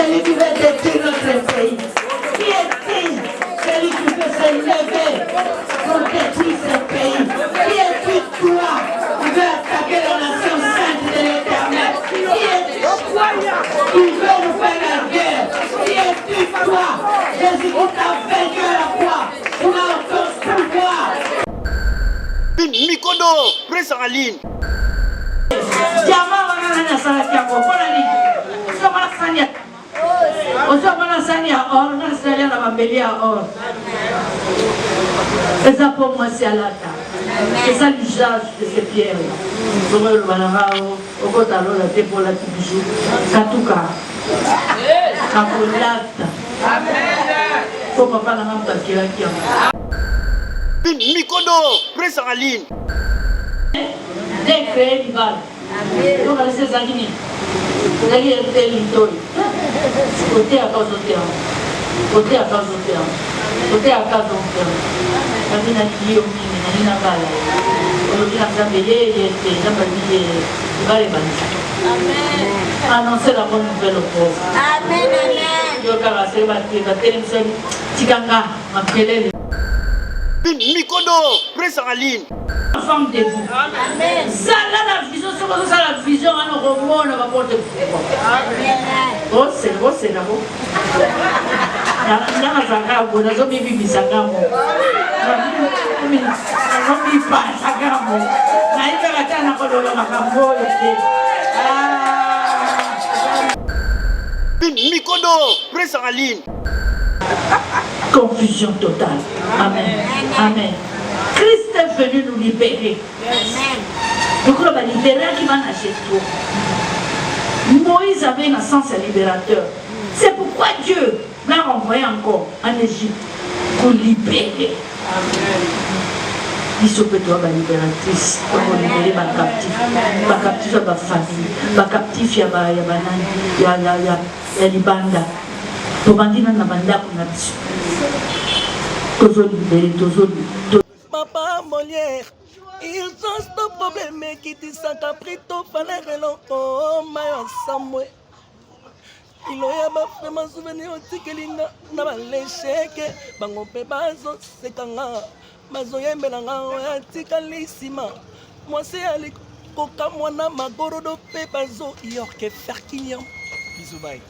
celui qui veut détruire notre pays? Qui est-il? Celui qui peut se lever pour détruire ce pays? Qui est-il toi qui veut attaquer la nation sainte de l'Éternel? Qui est-il toi qui veut nous faire la guerre? Qui est-il toi? Jésus qui t'a vaincu à la croix. Tu as encore pouvoir. Mikondo, presse en ligne. Jamaa wanana salati yako. Mbona nini? Sio mara sania. Osio mara sania or na sania na mambeli ya or. Et ça pour moi c'est à la table. C'est ça l'usage de ces pierres. Comme le banarao, au kotalo la tepo la tibijou, katuka. Kakolata. Amen. Faut papa na mamba kila kia. Mikondo, presse en ligne. Dès créer l'Ival. Donc, à ces années, vous allez être l'Intori. Côté à cause de terrain. Côté à cause de terrain. Côté à cause de terrain. Quand il a dit au mini, il n'a pas là. Il a travaillé, il n'a pas dit, il va les bannir. Annoncer la bonne nouvelle au pauvre. Amen, amen. Il y a un c'est la télévision. Tikanga, ma kelele. Mikondo, presse en ligne. Femme debout. Amen. Ça là la vision, c'est comme ça la vision, on remonte, on va porter. Amen. Oh c'est là bon. Na sangamo, na zo bibi sangamo. Na bibi pa sangamo. Na ika kata na kodola makambo yote. Mikondo, presse en ligne. Confusion totale. Amen. Amen. Christ est venu nous libérer. Amen. Donc on va libérer qui va naître toi. Moïse avait un sens libérateur. C'est pourquoi Dieu l'a envoyé encore en Égypte pour libérer. Amen. Il se peut toi la libératrice pour libérer ma captif. Ma captif à ma famille. Ma captif à ma ya libanda. Pour bandina na banda pour na biso. Toujours libéré, toujours libéré. Papa Molière, ils ont ce problème qui dit ça caprito fallait l'enfant maillot samoué. Il y a vraiment souvenir au tikelinga na l'échec bango pe bazo sekanga bazo yembelanga ya tikalissima moi c'est ali koka mwana magorodo pe bazo yorke ferkinyam bisous bye.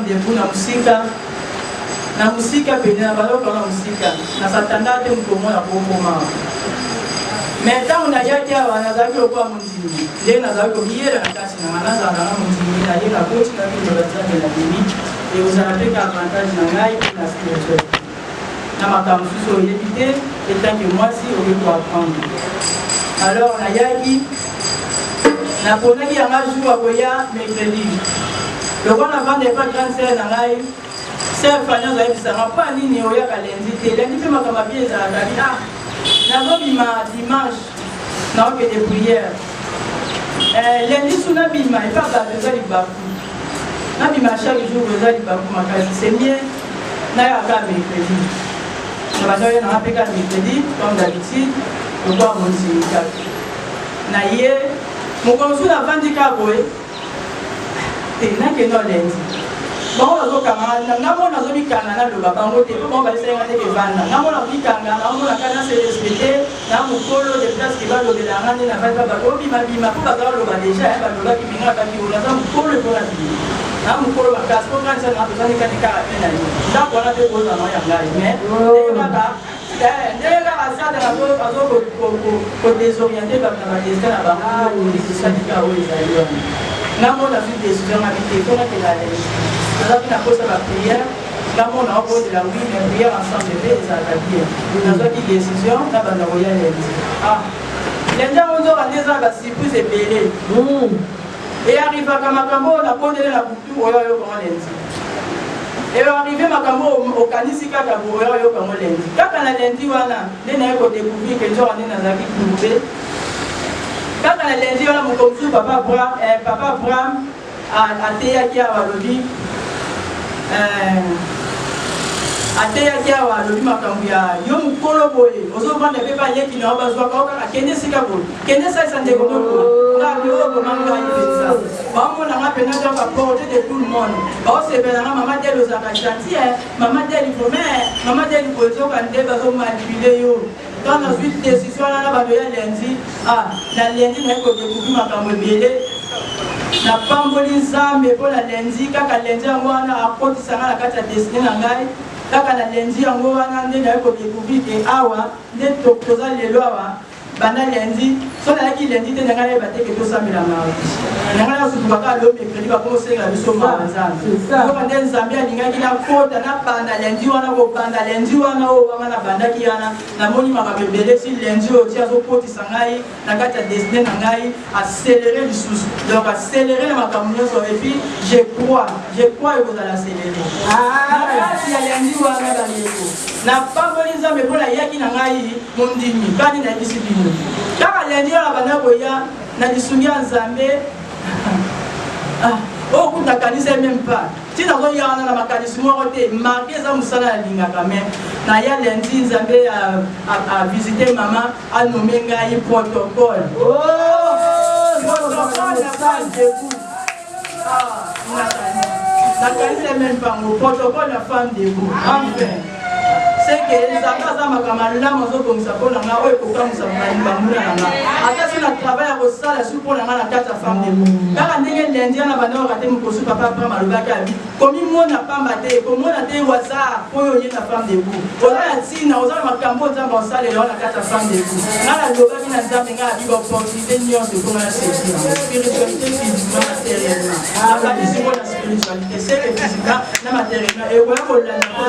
femme debout na musika. Na musika pene na baloko na musika. Na satanda te mukomona kokoma. Mais tant on a yaki awa nazaki lokwa mundimi. Nde nazaki koyela na kasi na nazala na mundimi na ye na koti na bino batande na bini. Et vous avez un avantage na ngai na spirituel. Na makambo susu oyebi te etant que moi si oyebi koapprendre. Alors na yaki naponaki yanga jour akoya mercredi. Lokwa na vande pas grande sœur na ngai. Sœur Fanny ozayebisanga mpo anini oyaka lendi te. Lendi mpe makambo abi ezalaka ah nazobima dimanche naokende prière. Lendi su nabima epa bato eza libaku. Nabima chaque jour eza libaku makasi. C'est mieux nayaka mercredi. Nabazoya na apeka mercredi comme d'habitude. Lokwa monti kaka. Na ye mokonzi na vandi kaboye te nakende lendi. Bango nazokanga ngambo nazomikanga na loba bango te po bango balisenga te kevanda ngambo nazomikanga ngambo nakana se respecter na mokolo de place ki balobela ngande na vandi bato obimabima po bazala loba déjà balobaki binga baki olaza mokolo mpona bima na mokolo makasi po ngani sana tozandikani kaka pe na ye ndako wana te kozana ya ngai mais ndenge kaka sada azokodésoriente bato na badestin na bango osatika oyo ezali wana ngambo nazwi décision ngabi te tonakela nazaki nakosa baprière ngambo naokondela wi mais prière ensemble mpe ezalaka bien nazwaki décision na banda koya lendi lendi yango nzoka nde eza basurprise ebele earrivaka makambo oyo nakondele na butu oyo oyokango lendi earrive makambo okanisi kaka oyo oyokango lendi kaka na lendi wana nde naye kodécouvrir ke nzoka nde nazalaki trouve kaka na lendi wana mokomosu papa Abraham ateyaki awa alobi ateyaki awa alobi makambo ya yo mokolo boye ozovanda mpe bayeki na yo bazwaka o kaka kende esika boye kende esalisa ndeko moko ngabi oyo komanga ayebisa baomonanga mpena jaka porte de tout le monde baosepelanga mama dele ozalaka gentil mama dele vraiment mama dele boye ezoka nde bazomanipule yo quand nazwi décision wana na bato ya lendi na lendi naye kodécouvri makambo ebele napamboli nzambe mpo na lendi kaka lendi yango wana akotisanga na kati ya destine na ngai kaka na lendi yango wana nde naye kodécouvri ke awa nde toza lelo awa banda lendi so nayaki lendi te nanga nayeba te ke tosambela mawa nanga nasutubaka alo mercredi bakomosengela biso mawa nzambe soka nde nzambe alingaki nakota nabanda lendi wana kobanda lendi wana oyo wama nabandaki wana namoni makambo ebele si lendi oyo ti azokotisa ngai na kati ya destine na ngai acelere lisusu donc acelere na makambo nyonso epuis je crois ekozala acelere nakati ya lendi wana bandeko napamboli nzambe mpo nayaki na ngai mondimi kani nayebisi bino kaka lendi wana banda koya na lisungi ya nzambe oyo kuta kanisa meme pas ti nazoya wana na makanisi moko te marke eza mosala nalingaka me naya lendi nzambe avisite mama anome ngai protocole nakanisa meme pango protocole ya femme debout enfin c'est que nzambe aza makambo malamu azobongisa mpo na nga oyo ekokamwisa bambula na nga ata so na travail ya kosala su mpo na nga na kati ya femme debout kaka ndenge lendi wana bandoka te mokosu papa Abraham alobaki abi komimona pamba te komona te waza oyo oye na femme debout oza na ntina oza na makambo nzambe osalela wana kati ya femme debout nga nalobaki na nzambe nga abi baopportunité nyonso ekonga na sesi spiritualité physiquement matériellement nakabisi ngo na spiritualité seke physiquement na matériellement ekoya kolanda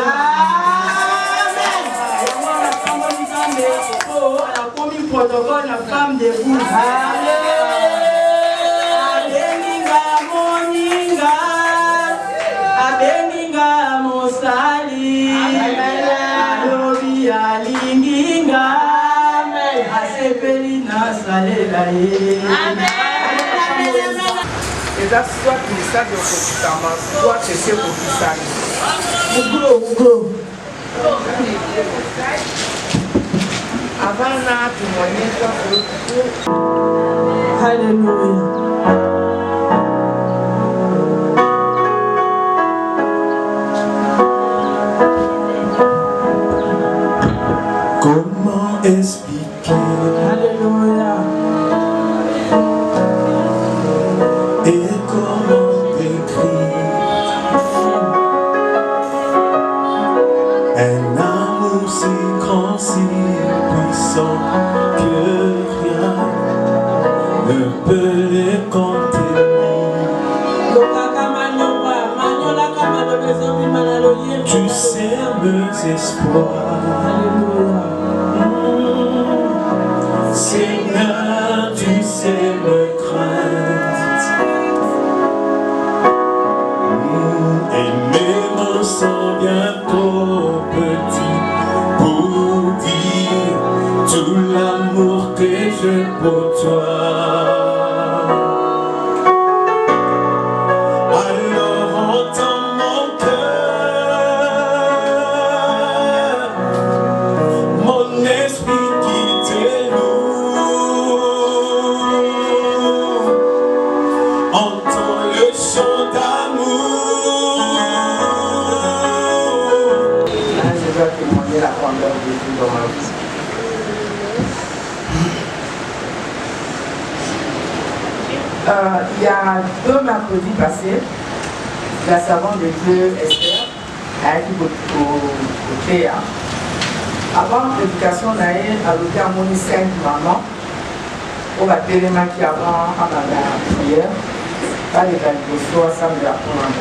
protocole na femme debout abeninga mosali alobi alinginga asepeli nasalela ye eza soit misade okokitama soit ese kokisani muglo avant na témoigner toi. Alléluia. Comment expliquer? Alléluia. Et comment décrire sens que rien ne peut les contenir. Tu sais mes espoirs. Seigneur, tu sais me craindre. Et mes mots sont bien trop petits pour dire tout l'amour que j'ai pour toi. Alors entends mon cœur, mon esprit qui te loue. Entends le chant d'amour. Là, je dois témoigner la grandeur de Dieu dans ma vie. Il y a 2 mercredis passés, la servante de Dieu Esther a été au Théa. Avant l'éducation, on a adopté un moni 5 mamans au baptême qui avant à la prière, pas les galigosos, ça me apprendre.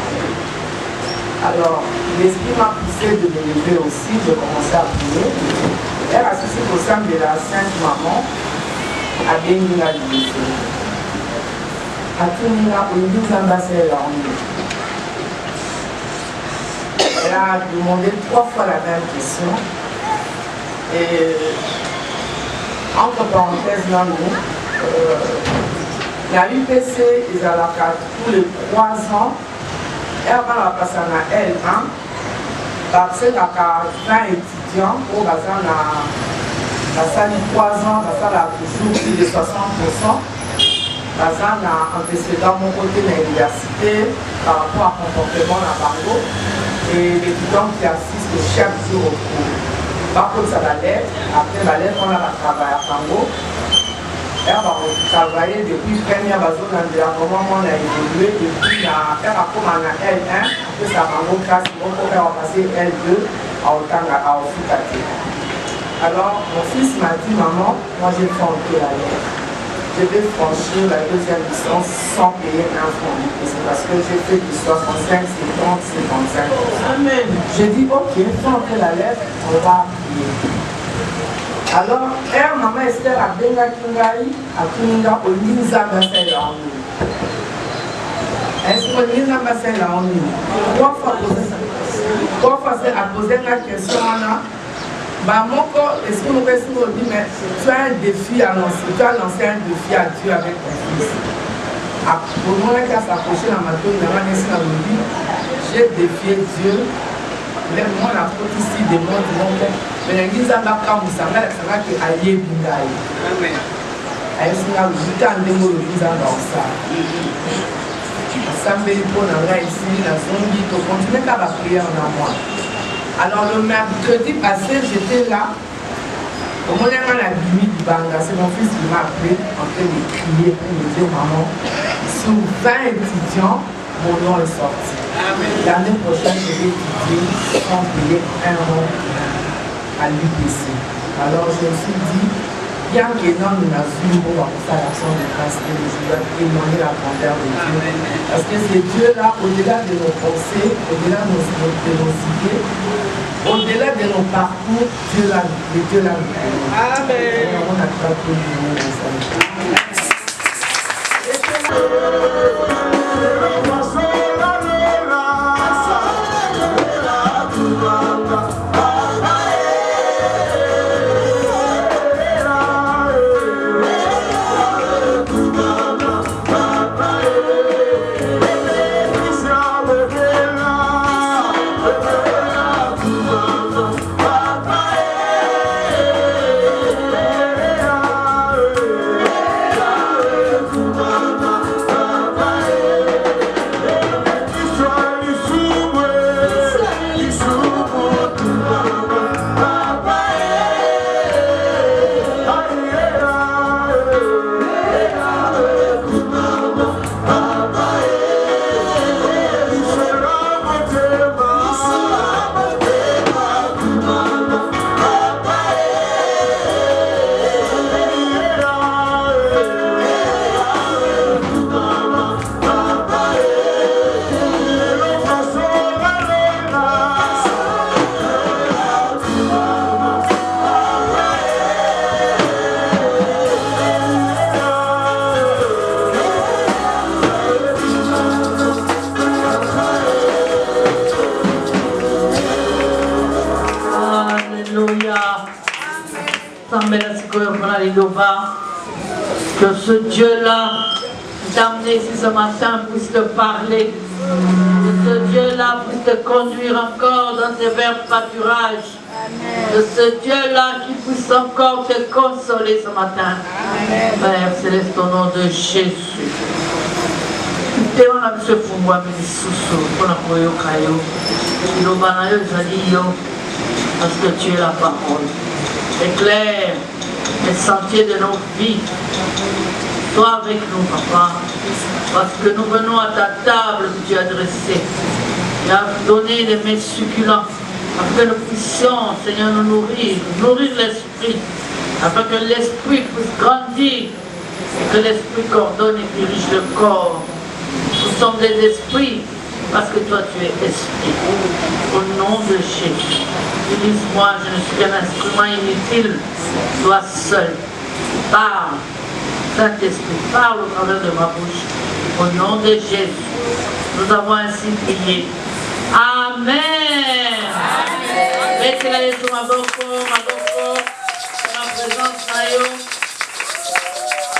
Alors, l'esprit m'a poussé de me lever aussi, de commencer à prier. Elle a assisté au sein de la Sainte Maman à Benina Libiso. À Tunina, au niveau de l'ambassade, elle a demandé 3 fois la même question. Et entre parenthèses, là, la UPC, ils ont la carte tous les 3 ans. Elle va passer à L1 parce que la 20 étudiants au bazar la salle 3 ans, la salle a toujours plus de 60%. Bazar a antécédent mon côté de l'université par rapport à comportement à Bango et l'étudiant qui assiste chaque jour au cours. Par contre, ça va l'être, après la lettre, on a travaillé à Bango. Elle va travailler depuis le premier bateau dans l'environnement, on a évolué depuis elle a commencé à L1, après ça va en classe, donc elle va passer L2 à Ofutate. Alors, mon fils m'a dit, maman, moi j'ai fait entrer la lettre. Je vais franchir la 2e licence sans payer un franc. Et c'est parce que j'ai fait du 65, 50, 55. Amen. J'ai dit, ok, fais entrer la lettre, on va prier. Alors, maman Esther a benga kingai, a kinga olinza bassin la onu. Est-ce que olinza bassin la onu? 3 fois c'est à poser la question là. Bah mon corps, est-ce que nous pouvons dire, mais tu as un défi à lancer, tu as lancé un défi à Dieu avec ton fils. Pour moi, qui a s'approché dans ma tour, j'ai défié Dieu. Moi, la faute ici des mots du monde. Mais il y a un peu de ça, qui a lié Bingaï. Amen. Il y a un peu de ça. Ça me fait pour ici, la zone dit, on continue à la prière en moi. Alors le mercredi passé, j'étais là. Au moment où on a mis du banga, c'est mon fils qui m'a appelé en train de crier pour me dire, maman, sur 20 étudiants, mon nom est sorti. L'année prochaine, je vais étudier sans payer un rond à l'UPC. Alors je me suis dit, bien que non, nous avons pour ça l'action de grâce de Dieu, je dois témoigner la grandeur de Dieu. Parce que c'est Dieu là, au-delà de nos pensées, au-delà de nos idées, au-delà de nos parcours, Dieu là, Amen. On a pas tout le monde. Liloba, que ce Dieu-là t'a amené ici ce matin puisse te parler. Que ce Dieu-là puisse te conduire encore dans tes verts pâturages. Que ce Dieu-là qui puisse encore te consoler ce matin. Père céleste, au nom de Jésus. Parce que tu es la parole. Éclaire les sentiers de nos vies. Sois avec nous, papa. Parce que nous venons à ta table que tu as dressée. Tu as donné des mets succulents. Afin que nous puissions, Seigneur, nous nourrir l'esprit. Afin que l'esprit puisse grandir. Et que l'esprit coordonne et dirige le corps. Nous sommes des esprits. Parce que toi tu es esprit. Au nom de Jésus. Utilise-moi, je ne suis qu'un instrument inutile. Sois seul. Parle. Saint-Esprit, parle au travers de ma bouche. Au nom de Jésus. Nous avons ainsi prié. Amen. Mettez-la sur ma boko, ma présence nayo.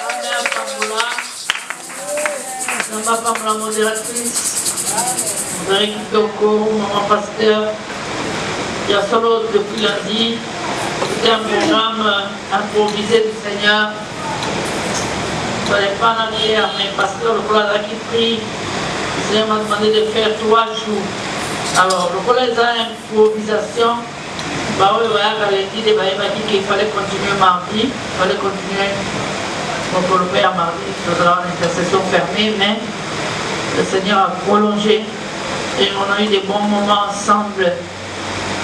Amen, Pamoula. Namba Pamoula, modératrice. Eric Toko, maman pasteur. Il y a solo depuis lundi. C'était un programme improvisé du Seigneur. Je ne fallait pas en arrière, mais pasteur, le collège qui prie, le Seigneur m'a demandé de faire 3 jours. Alors, le collège a improvisation. Il fallait continuer mardi, il fallait continuer. Donc, le père mardi, nous allons avoir une intercession fermée, mais le Seigneur a prolongé et on a eu des bons moments ensemble.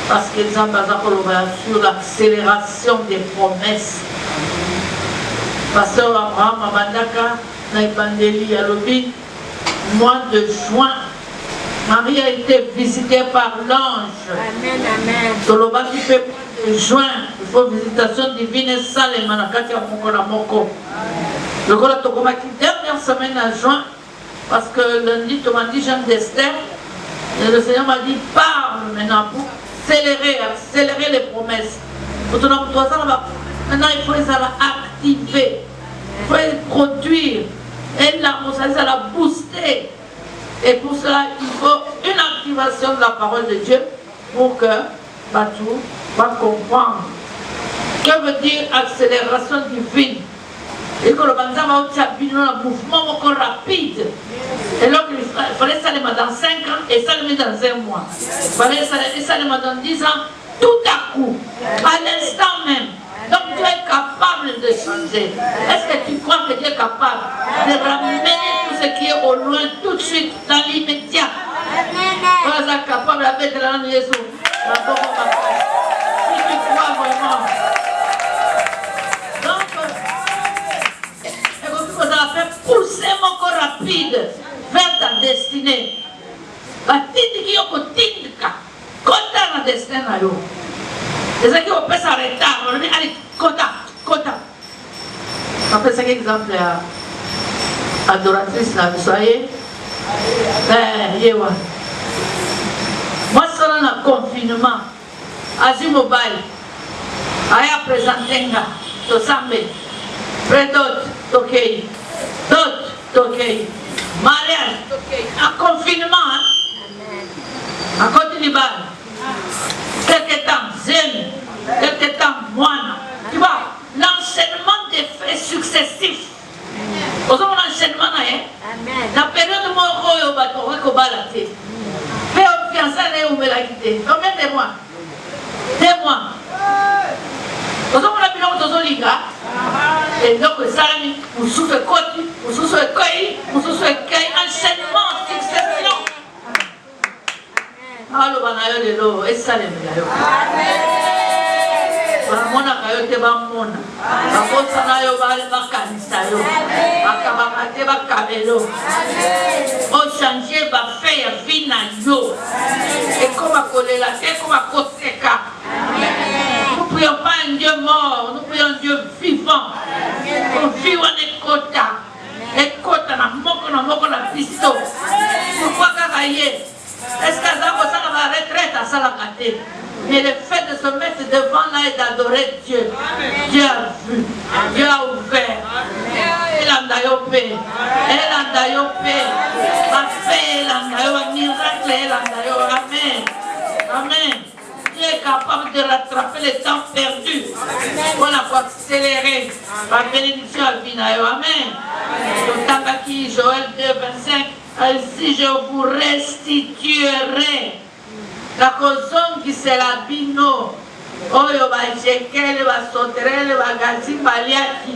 Parce qu'ils ont basé sur l'accélération des promesses. Pasteur Abraham Abandaka, Naïbandeli Alobi, mois de juin, Marie a été visitée par l'ange. Amen, amen. Toloba qui fait juin, il faut visitation divine et salée, Manakati à Moko. Le Gola Tokomaki, dernière semaine à juin, parce que lundi, tu m'as dit Jean d'Esther, et le Seigneur m'a dit parle maintenant pour accélérer les promesses. Maintenant, il faut les activer, il faut les produire, et là, ça la booster. Et pour cela, il faut une activation de la parole de Dieu pour que Batou va comprendre. Que veut dire accélération divine? Et que le banza va aussi appuyer dans un mouvement encore rapide. Et donc, il fallait ça les mettre dans 5 ans et ça les mettre dans 1 mois. Il fallait ça les mettre dans 10 ans, tout à coup, à l'instant même. Donc tu es capable de changer. Est-ce que tu crois que tu es capable de ramener tout ce qui est au loin tout de suite dans l'immédiat? Tu es capable avec la langue de Jésus. Si tu crois vraiment. Donc, ça va faire pousser mon corps rapide vers ta destinée. La tête qui est au tindika. Quand tu as la destinée, les gens qui ont fait ça en retard, on dit allez, quota. Après, c'est un exemple adoratrice, là, vous voyez. Moi, c'est un confinement. Azure Mobile. Aya présentenga. Tosambe. Predot. Tokei. Dot. Tokei. Mariage. Tokei. Un confinement. À côté du bal. Quelque temps, zen, quelque temps, moine. Tu vois, l'enchaînement des faits successifs. Vous avez l'enchaînement, la période où on va te faire fiançailles ou me la quitter. Combien de mois? 2 mois. Vous avez la bilan de Zoliga. Et donc, ça, vous souffrez quoi? Vous souffrez quoi? Vous souffrez quoi? Enchaînement, succession. Allo banayo de lo esalem yayo. Bamona kayo te bamona. Bakosa nayo bale bakanisa yo. Bakabakate bakabelo. O changer ba fait ya vie na yo. Et comme à kolela, et comme à koseka. Nous prions pas un Dieu mort, nous prions un Dieu vivant. On vit en ekota. Ekota na moko na pisto. Pourquoi kakaye? Est-ce que ça va retraite à la gâté. Mais le fait de se mettre devant là et d'adorer Dieu, Dieu a vu, Dieu a ouvert. Il a d'ailleurs miracle, amen. Amen. Dieu est capable de rattraper le temps perdu. On a accélérer la bénédiction à Vinayo. Amen. Totangaki, Joël 2, 25. Ainsi je vous restituerai. La cause qui c'est la bino. Oyo ba jekel, ba soterel, ba gazi, ba liaki.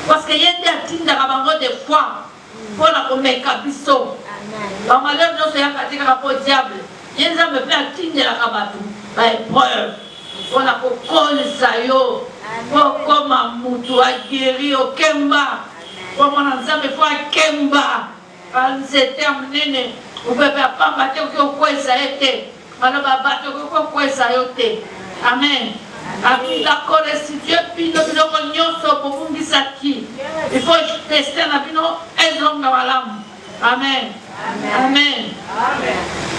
Parce que y a des tinda kabango des fois. Pour la comeka biso. Dans malheur, nous sommes à dire rapport diable. Y a des gens me fait tinda la kabatu. Ba épreuve. Pour la kokole sayo. Pour comme un moutou a guéri au kemba. Pour mon ensemble, il faut un kemba. Quand c'est terminé, vous ne pouvez pas battre quoi ça a été. Alors, battre quoi ça a été. Amen. D'accord, restituer, puis nous avons pour vous il faut tester la vie, Amen. Amen.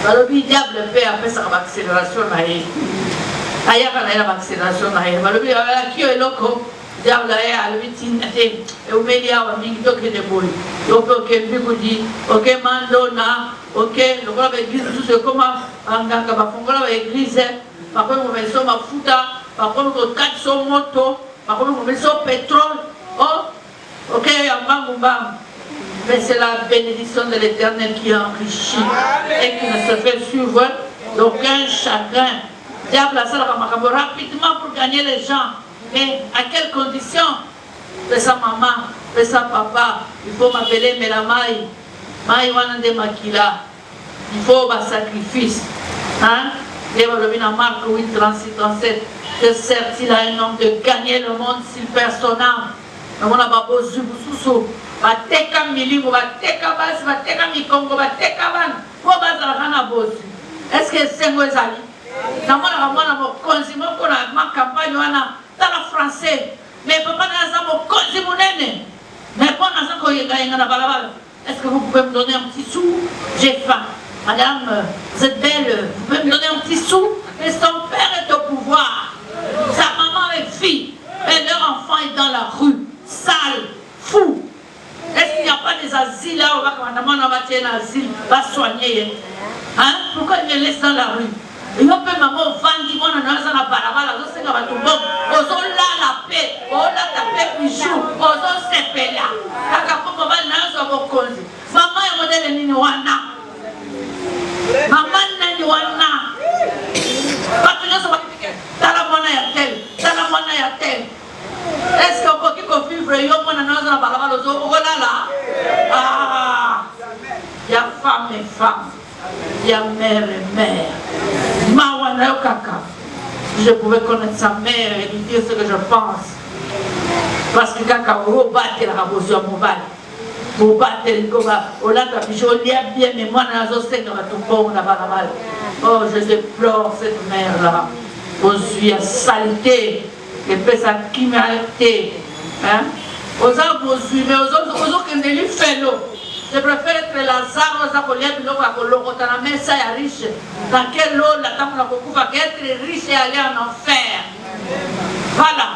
Alors, le diable fait après sa accélération. Aïe, la accélération. Alors, qui est loco? Diable a le vitin et au média ou mingi toke de boy. Donc ok bigudi, ok mandona, ok le gros église tout ce comment anganga ba fongola église, par contre on met sur ma futa, par contre on quatre sur moto, par contre on met sur pétrole. Oh, ok ambangumba. Mais c'est la bénédiction de l'Éternel qui enrichit et qui ne se fait suivre d'aucun chagrin. Diable a ça rapidement pour gagner les gens. Mais à quelles conditions? De sa maman, de sa papa, il faut m'appeler Melamai, Maïwana de Makila. Il faut un sacrifice. Hein? Et on revient à Marc 8, 36, 37. Que sert-il à un homme de gagner le monde s'il perd son âme? On a pas besoin de sous. Bateka milimu, bateka bas, bateka mikongo, bateka ban. Pour bazarana bosu. Est-ce que c'est moi zali? Dans mon consommer pour ma campagne dans la français. Mais papa n'a pas mon consommer. Mais pas n'a pas est-ce que vous pouvez me donner un petit sou? J'ai faim. Madame, vous êtes belle, vous pouvez me donner un petit sou? Et son père est au pouvoir. Sa maman est fille. Et leur enfant est dans la rue. Sale, fou. Est-ce qu'il n'y a pas des asiles là où on va un asile, va soigner? Hein? Pourquoi ils me laissent dans la rue? Et on peut maman vendre, on a un barabara, on sait qu'on va tout bon. On a la paix, on a la paix bijou, on a ces paix là. Kaka pour maman, on a un cause. Maman est modèle Niniwana. Maman n'est Niniwana. Pas toujours ça va dire, t'as la monnaie à tel, t'as la monnaie à tel. Est-ce qu'on peut vivre, on a un barabara, on a là. Ah, il y a femme et femme. Il y a mère et mère. Je pouvais connaître sa mère et lui dire ce que je pense. Parce que quand on bat la rabosion mobile, on bat le combat, on a bien, mais moi, on a tout bon, on a pas mal. Oh, je déplore cette mère-là. Aux yeux saleté, et puis sa criminalité. Aux arbres, aux yeux, mais aux autres qui ne lui fait l'eau. Je préfère être Lazare, la messe est riche. Dans quelle eau la table va être riche et aller en enfer? Voilà.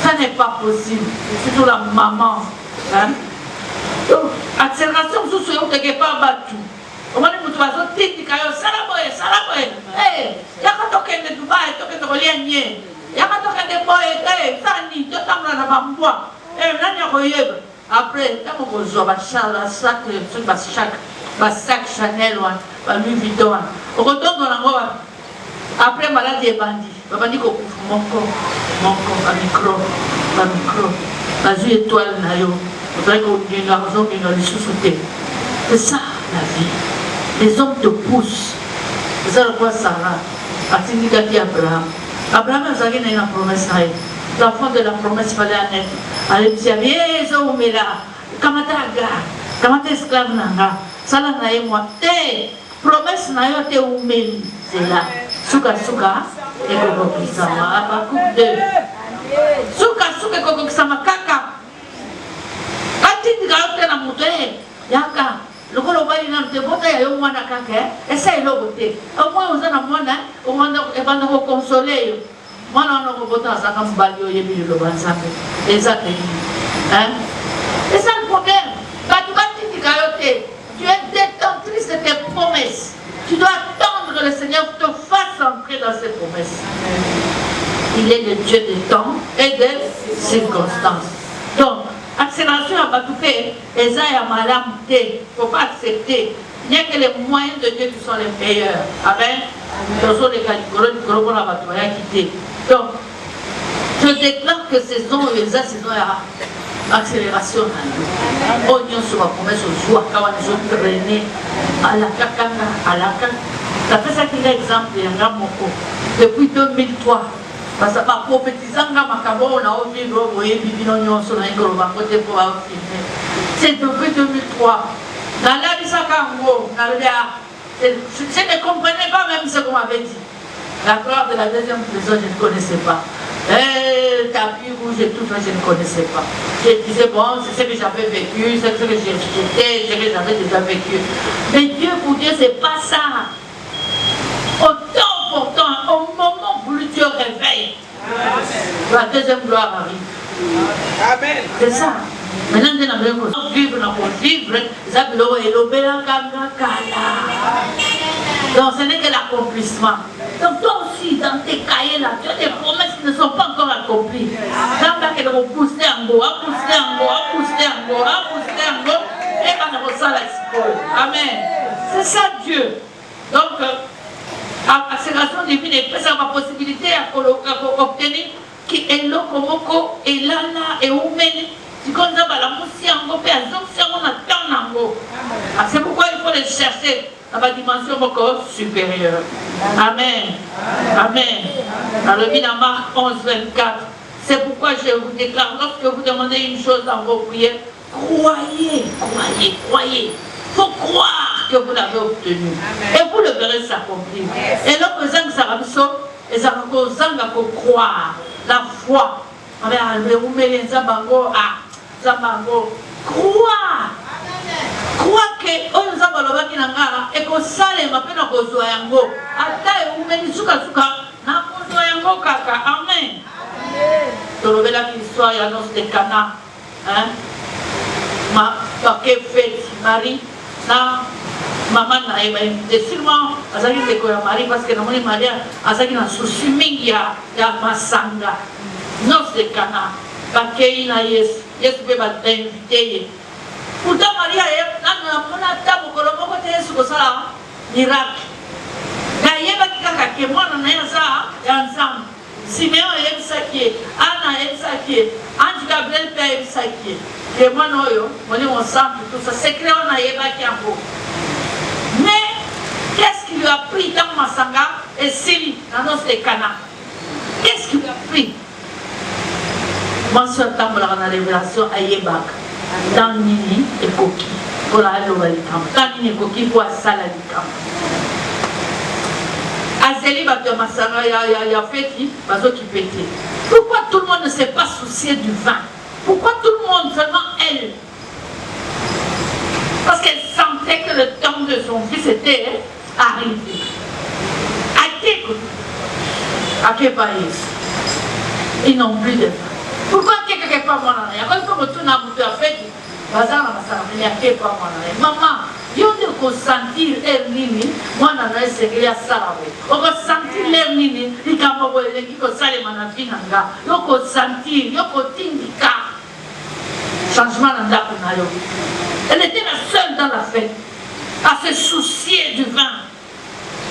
Ça n'est pas possible. Surtout la maman. Donc, accélération, sous ce qu'on ne peut pas battu. On va dire que tu vas sortir, salaboye, salaboye. Hé, il y a quand on est Dubaï, il y a quand on est Lié. Il y a quand on est des boys, Sani, tu t'en as pas moi. Et là, il y a après, quand on voit un sac Chanel, un Louis Vuitton, on retourne dans l'endroit. Après, maladie et bandit. On va dire qu'on couvre mon corps, un micro, la vue étoile, on dirait qu'on a l'argent qui nous sous-sauté. C'est ça la vie. Les hommes te poussent. C'est ça le quoi Sarah. Atindigati Abraham. Abraham a une promesse. L'enfant de la promesse fallait en être. Allez, me dire, viens, Zoumela, comment t'es esclave nanga, ça là n'a moi. Promesse n'a pas été oumeli, c'est là. Souka, et Koko Kisama, Abakouk 2. Souka, et Koko Kisama, Kaka. Quand tu dis que tu as monté, Yaka, Le colobali n'a pas de yo mwana kaka. Essaye le côté. Au moins on a mwana, au moins on va nous consoler. Moi on a voté à ça comme balio yebi le banzambe. Exactement. Hein? C'est ça le problème. Tu es détentrice de tes promesses. Tu dois attendre que le Seigneur te fasse entrer dans ses promesses. Il est le Dieu des temps et des circonstances. Donc, accélération à Batouké, et ça est à Madame T. Il ne faut pas accepter. Il n'y a que les moyens de Dieu qui sont les meilleurs. Amen. Donc, je déclare que saison et ça, saison accélération. Oignon sur ma promesse au jour, quand ils ont traîné à la kakanga, à la kakanga. Ça fait ça qu'il y a exemple, il y a un moko. Depuis 2003, parce que par prophétisant, on a oublié de voyer Bibinonion sur la côté pour avoir filmé. C'est depuis 2003. Dans la Bissakango, je ne comprenais pas même ce qu'on m'avait dit. La gloire de la deuxième prison, je ne connaissais pas. Tapis rouge et tout ça, je ne connaissais pas. Je disais, bon, c'est ce que j'avais vécu, c'est ce que j'étais, c'est ce que j'avais déjà vécu. Mais Dieu, pour Dieu, c'est pas ça. Autant pourtant, au moment où Dieu réveille, la deuxième gloire arrive. Amen. C'est ça. Maintenant, nous avons vivre, nous avons vivre, donc ce n'est que l'accomplissement. Donc toi aussi, dans tes cahiers là, tu as des promesses qui ne sont pas encore accomplies. Dans ta qu'elle repousse un go, et quand on ressent la psychologie. Amen. C'est ça Dieu. Donc, accélération divine et ça ma possibilité à obtenir qui est là comme et là et où mène. C'est pourquoi il faut les chercher dans la dimension encore supérieure. Amen. Amen. Dans le dans Marc 11, 24. C'est pourquoi je vous déclare, lorsque vous demandez une chose dans vos prières, croyez. Il faut croire que vous l'avez obtenu. Et vous le verrez s'accomplir. Et là, vous avez croire. La foi. Crois que on a balobaki nanga et que salema pe na kozwa yango ata umeni suka na kozwa yango kaka. Amen. Tolobela l'histoire ya nos de Cana, hein, ma que fait Marie na maman na eba de sûrement azaki de ko ya Marie parce que na moni Maria azaki na souci mingi ya masanga nos de Cana bakei na Yesu pe ba invité. Pourtant Maria est na table kolomoko te Yesu kosala miracle. Na yeba kaka ke mwana na yasa ya ensemble. Simeon yebisaki, Anna yebisaki, Ange Gabriel pe yebisaki. Que mwana oyo, moni ensemble tout ça c'est clair on a yebaki yango. Mais qu'est-ce qui lui a pris dans Masanga et Sili dans notre Cana? Qu'est-ce qui lui a pris? Moi sur table la révélation à Yebak. Dans Nini et Koki pour la Lovalicam. Dans Nini et Koki pour la Salalicam. Azeli va te massacrer, il y a fait qui va s'occuper. Pourquoi tout le monde ne s'est pas soucié du vin? Pourquoi tout le monde, seulement elle? Parce qu'elle sentait que le temps de son fils était arrivé. À quel pays? Ils n'ont plus de vin. Pourquoi quelqu'un pas moi là? Il y a quand on tourne à bout de la fête, bazar na masala, il y a quelqu'un pas moi là. Maman, il y a de ressentir l'air nini, moi na na c'est qu'il y a ça là. On ressentir l'air nini, il quand on voit les qui ko sale manafi nanga, on ressentir, on tindika changement nanda na yo. Elle était la seule dans la fête à se soucier du vin.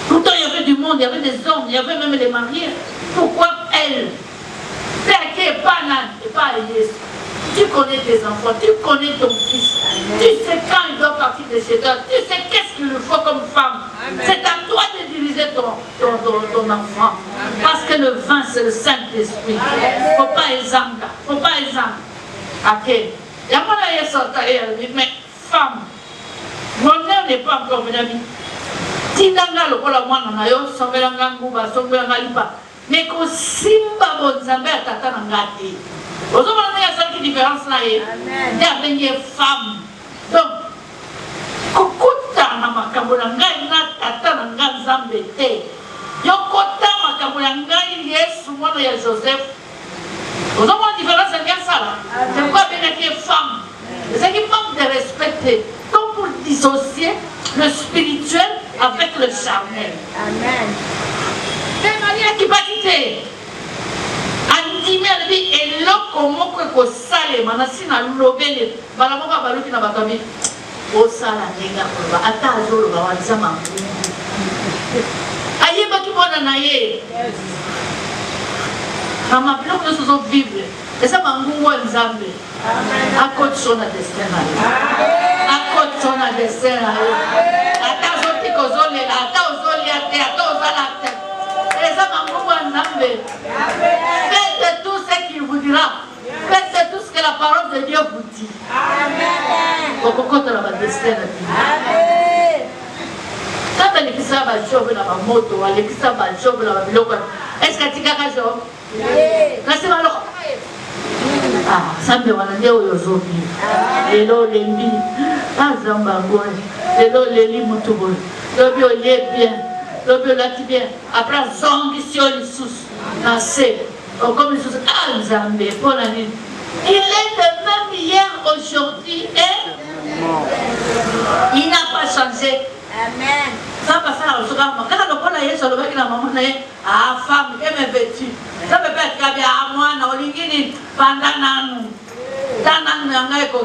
Pourtant il y avait du monde, il y avait des hommes, il y avait même les mariés. Pourquoi elle? Tu connais tes enfants, tu connais ton fils, tu sais quand il doit partir de chez toi, tu sais qu'est-ce qu'il lui faut comme femme. C'est à toi de diriger ton enfant. Parce que le vin c'est le Saint-Esprit. Faut pas examiner. Ok. Il y a pas d'ailleurs sorti, mais femme, mon mère n'est pas encore venue. Tindanga le kola mwana na yo, songelanga nguba, songelanga lipa. Mais que simba bonzambe atata na ngati. Vous avez une différence là. Il y a une femme. Donc, kokuta na makambo na ngai na tata na ngai Nzambe te. Yokota makambo na ngai Yesu mwana ya Joseph. Vous avez une différence avec ça là. C'est pourquoi bien être femme. C'est qui manque de respecter. Donc pour dissocier le spirituel avec le charnel. Amen. Mais Maria qui va quitter. Andime elle dit eloko moko ko sale manasi na lobele. Bala moko baluki na bakabi. O sala nenga ko ba ata azolo ba wanzama. Ayeba ki mona na ye. Mama, plus nous faisons vivre. Et ça m'a engoué Nzambe. À côté son destin. À côté son destin. Attends, je te cozole là. Attends, ozoli à terre. Attends, ozala terre. Et ça m'a engoué Nzambe. Faites tout ce qu'il vous dira. Faites tout ce que la parole de Dieu vous dit. Amen. Au côté de la destin. Amen. Quand on écrit ça, on va job dans la moto. On écrit ça, on va job dans la biloko. Est-ce que tu as un job? Kasi maloko. Ah, sambe wanande oyo zobi. Lelo lembi. Ah, zamba ngoy. Lelo leli mutubo. Lobi olie bien. Lobi olati bien. Après zongi si oli sous. Assez. Comme sous. Ah, Nzambe. Pour la nuit. Il est le même hier, aujourd'hui et il n'a pas changé. Amen. Ça va faire le soir. Quand on a sur le bec, la maman est à femme, elle est vêtue. Ça peut être qu'à moi, on a dit pendant un an,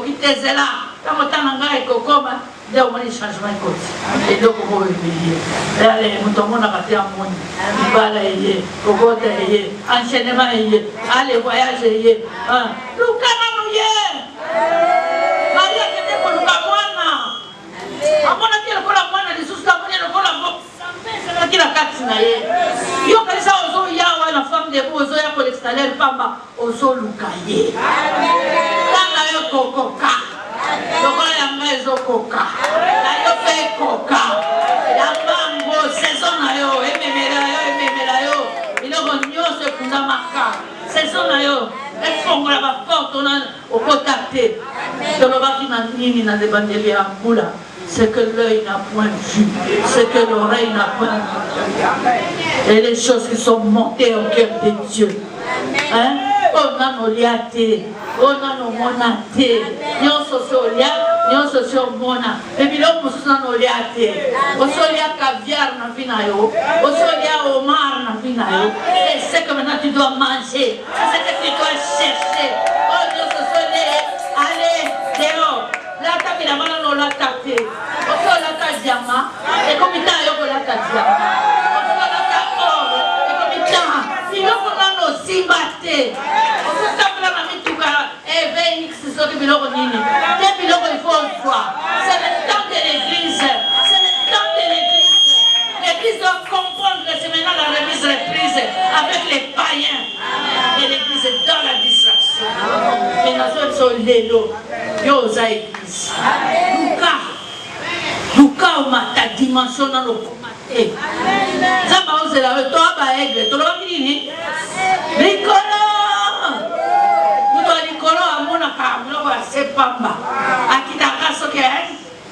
qui était là. Quand on a dit que comme il y a un changement de côté. Et donc, on va oublier. Allez, nous tombons dans la terre. Il va aller, au côté, enchaînement, allez, voyager. Nous canons, Maria, qui était pour nous. Amona kila kola mwana lisusta mwana kola box sambe kila kati na ye yo kanisa ozo yawa na femme de ozo ya ko l'extérieur pamba ozo lukaye tanga yo kokoka lokola ya mezo koka na yo pe koka ya bango saison na yo ememela yo iloko nyose kuna maka saison na yo efongola ba porte on au contacté de l'obaki na nini na debandeli ya mbula. Ce que l'œil n'a point vu, ce que l'oreille n'a point entendu. Et les choses qui sont montées au cœur de Dieu. Hein? On a nos liatés, on a nos monatés, nous sommes mona. Et puis là, nous sommes nos liatés. On sommes caviar na finayo, on sommes homard na finayo. Et c'est que maintenant tu dois manger, c'est que tu dois chercher. Oh, nous sommes allez, dehors. La table la main on l'a tapé. On fait la table diamant. Et comme il y a la table diamant. On fait la table or. Et comme il y a il y a nos simbatés. On fait ça pour la mamie tout cas. Et VX c'est ce que il faut il faut voir. C'est le temps de l'église. C'est le temps de l'église. L'église doit comprendre que c'est maintenant la remise reprise avec les païens. Et l'église est dans la distraction. Et nous sommes l'élo. Yo za église. Luka ma ta dimension dans le comité. Zamba ozela toi ba aigle. To lo nini? Likolo. Muto likolo amona ka mlo ba sepamba. Akita kaso ke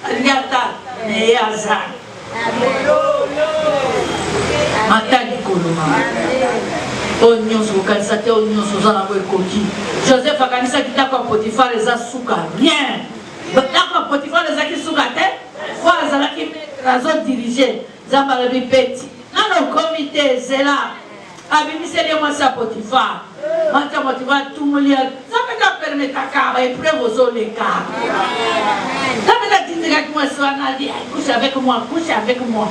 aliata ne yaza. Mata likolo ma. Onions au calçate, onions aux en coquille. Joseph a gagné ça qui t'a comme Potiphar les a souka. Rien. D'accord, Potiphar les a qui soukate. Voilà, ça l'a qui la zone dirigée. Zambarabi petit. Dans le comité, c'est là. Abimi c'est les mois ça Potiphar. Maintenant Potiphar tout le monde. Ça me t'a permis ta carte et preuve aux autres les cartes. Ça me t'a dit que moi sois nadi. Couche avec moi, couche avec moi.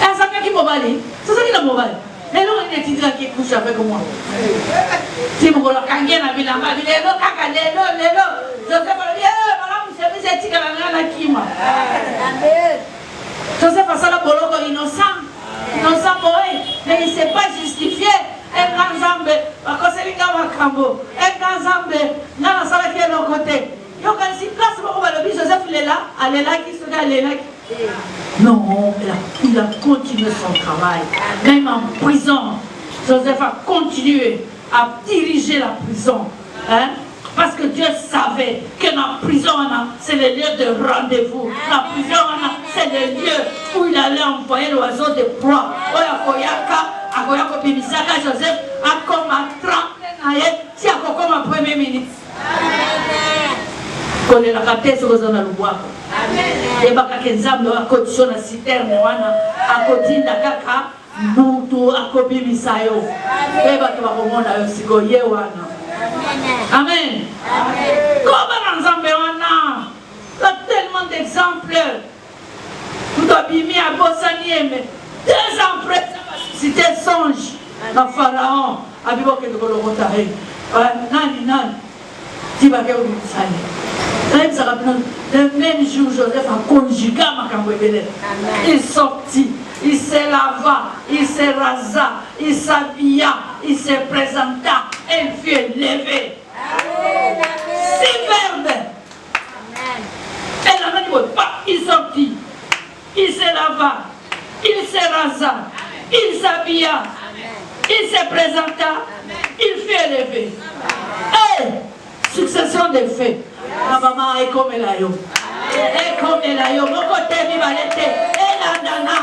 Et ça fait qui m'obali. C'est ça qui l'a mobile. Mais non, il est dit qu'il couche avec moi. Si vous voulez quand il y a un bilan, il est là, je sais pas, c'est qui Joseph a ça la bolo innocent, mais il ne s'est pas justifié. Un grand Zambé, parce que c'est un grand Zambé, dans la salle qui est de l'autre côté. Joseph il est là, qui se regarde, elle est là. Non, il a continué son travail. Même en prison, Joseph a continué à diriger la prison. Hein? Parce que Dieu savait que la prison, c'est le lieu de rendez-vous. La prison, c'est le lieu où il allait envoyer l'oiseau de proie. Joseph a comme à 30 si à comme premier ministre. Qu'on est la capté sur le bois. Et baka kenzambe wa condition na citerne wana akotinda kaka mutu akobimisa yo. Et baka bakomona yo siko ye wana. Amen. Comment ensemble wana? Il y a tellement d'exemples. Tout abîmé à Bossanieme. 2 ans après, c'était songe. Dans Pharaon, Abiboke de Golorotare. Nani. Tibake ou Missaï. Le même jour, Joseph a conjugué Makambouébélé. Il sortit, il se lava, il se rasa, il s'habilla, il se présenta, et il fut élevé. Superbe. Et la main il sortit, il se lava, il se rasa, il s'habilla, il se présenta, il fut élevé. Et succession de faits. La maman est comme elle a eu. Et comme elle a eu. Mon côté, il va l'été. Elle andana.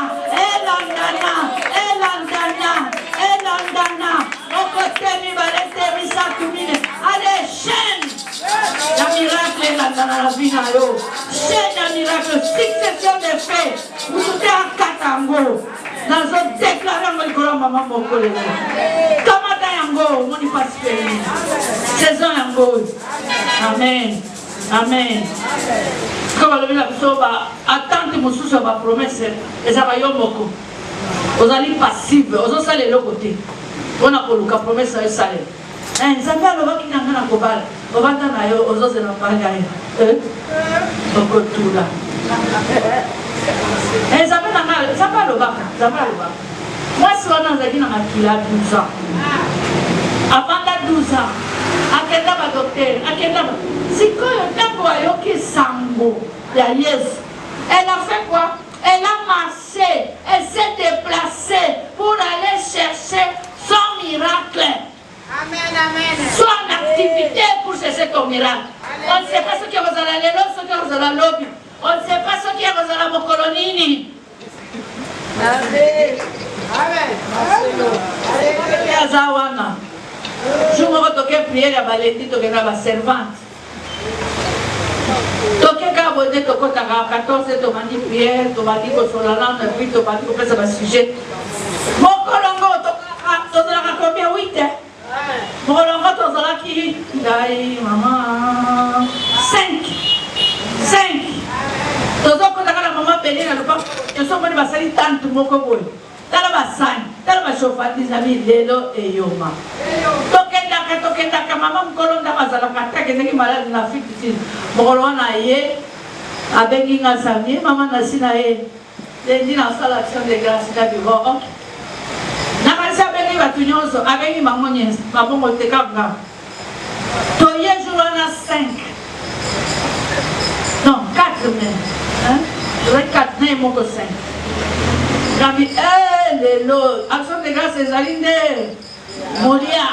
Mon côté, il va l'été. Il s'est combiné. Allez, chaîne. La miracle est là dans la vie. Chaîne la miracle. Succession de faits. Vous êtes en Katango. Dans un déclarant, mon grand maman, mon collègue. Kamata yango, mon y passe. Saison yango. Amen. Amen. Comme le la attente mususu ba promesse eza ba yomoko. Ozali passive, ozosala le côté. On a koluka promesse ya sale. Nzambe alobaki na ngana kobala. Obata na yo ozozela mbanga ye. Okotula. Nzambe na ngala, nzambe alobaka. Moi si wana nzaki na makila 12 ans. Avant 12 ans, akenda ba docteur, akenda ba sikoyo tango ayoki sango ya Yesu. Elle a fait quoi? Elle a marché, elle s'est déplacée pour aller chercher son miracle. Amen. Soit en activité pour chercher ton miracle. On ne sait pas ce qui est aux allélos, ce qui est aux lobby. On ne sait pas ce qui est aux alamokolonini. Amen. Amen. Je me retoque prière à Valérie, toque à ma servante. Toque à Bodé, toque à 14, tu m'as dit prière, tu m'as dit que sur la langue, puis tu m'as dit que c'est un sujet. Mon colongo, tu as combien 8 hein? Mon colongo, tu as qui? D'ailleurs, maman. 5. Tu as la maman bénie, elle n'a pas. Je suis venu à salir tant de mon coboy. Tala basani, tala bashofati zami lelo eyoma. Tokenda mama mkolonda mazala katake ndeki malade na fiti. Mokolo na ye abengi ngasami mama nasina ye. Lendi na sala action de grâce na bibo. Na kanisa bengi batunyonso abengi mamonye mabongo tekanga. Toye journa 5. Non, 4 même. Hein? 4 né moko 5. Kami lelo action de grâce ezalinde moria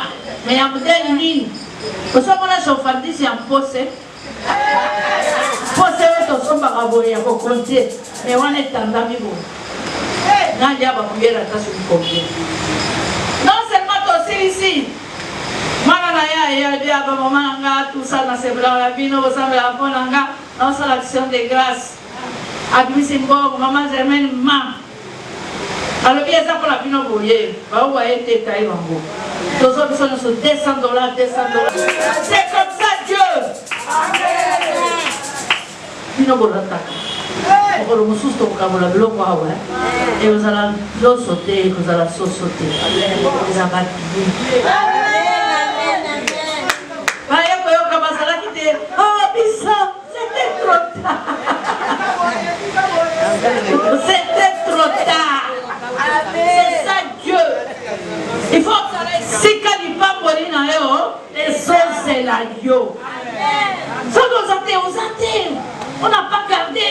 mais ya modèle nini osomona chauffardise ya mpose oyo tosombaka boye ya kokontie mais wana etandami bo nandi ya bakuyela ata soki combien non seulement tosilisi mwana na ye ayebi ya bamama na nga tosala na sebelaka ya bino bosambela mpo na nga naosala action de grâce abimisi mbongo mama Germaine ma alors bien ça pour la bino boye ba wa été taille bango tozo biso nyonso $200 c'est comme ça Dieu amen bino bolata okolo mosusu tokokabola biloko awa e ozala loso te kozala soso te eza batili baye koyoka bazalaki te oh bisa c'était trop tard c'était trop tard. C'est ça Dieu. Il faut si Kalipa Molina et c'est la Dieu. Ça nous athées. On n'a pas gardé.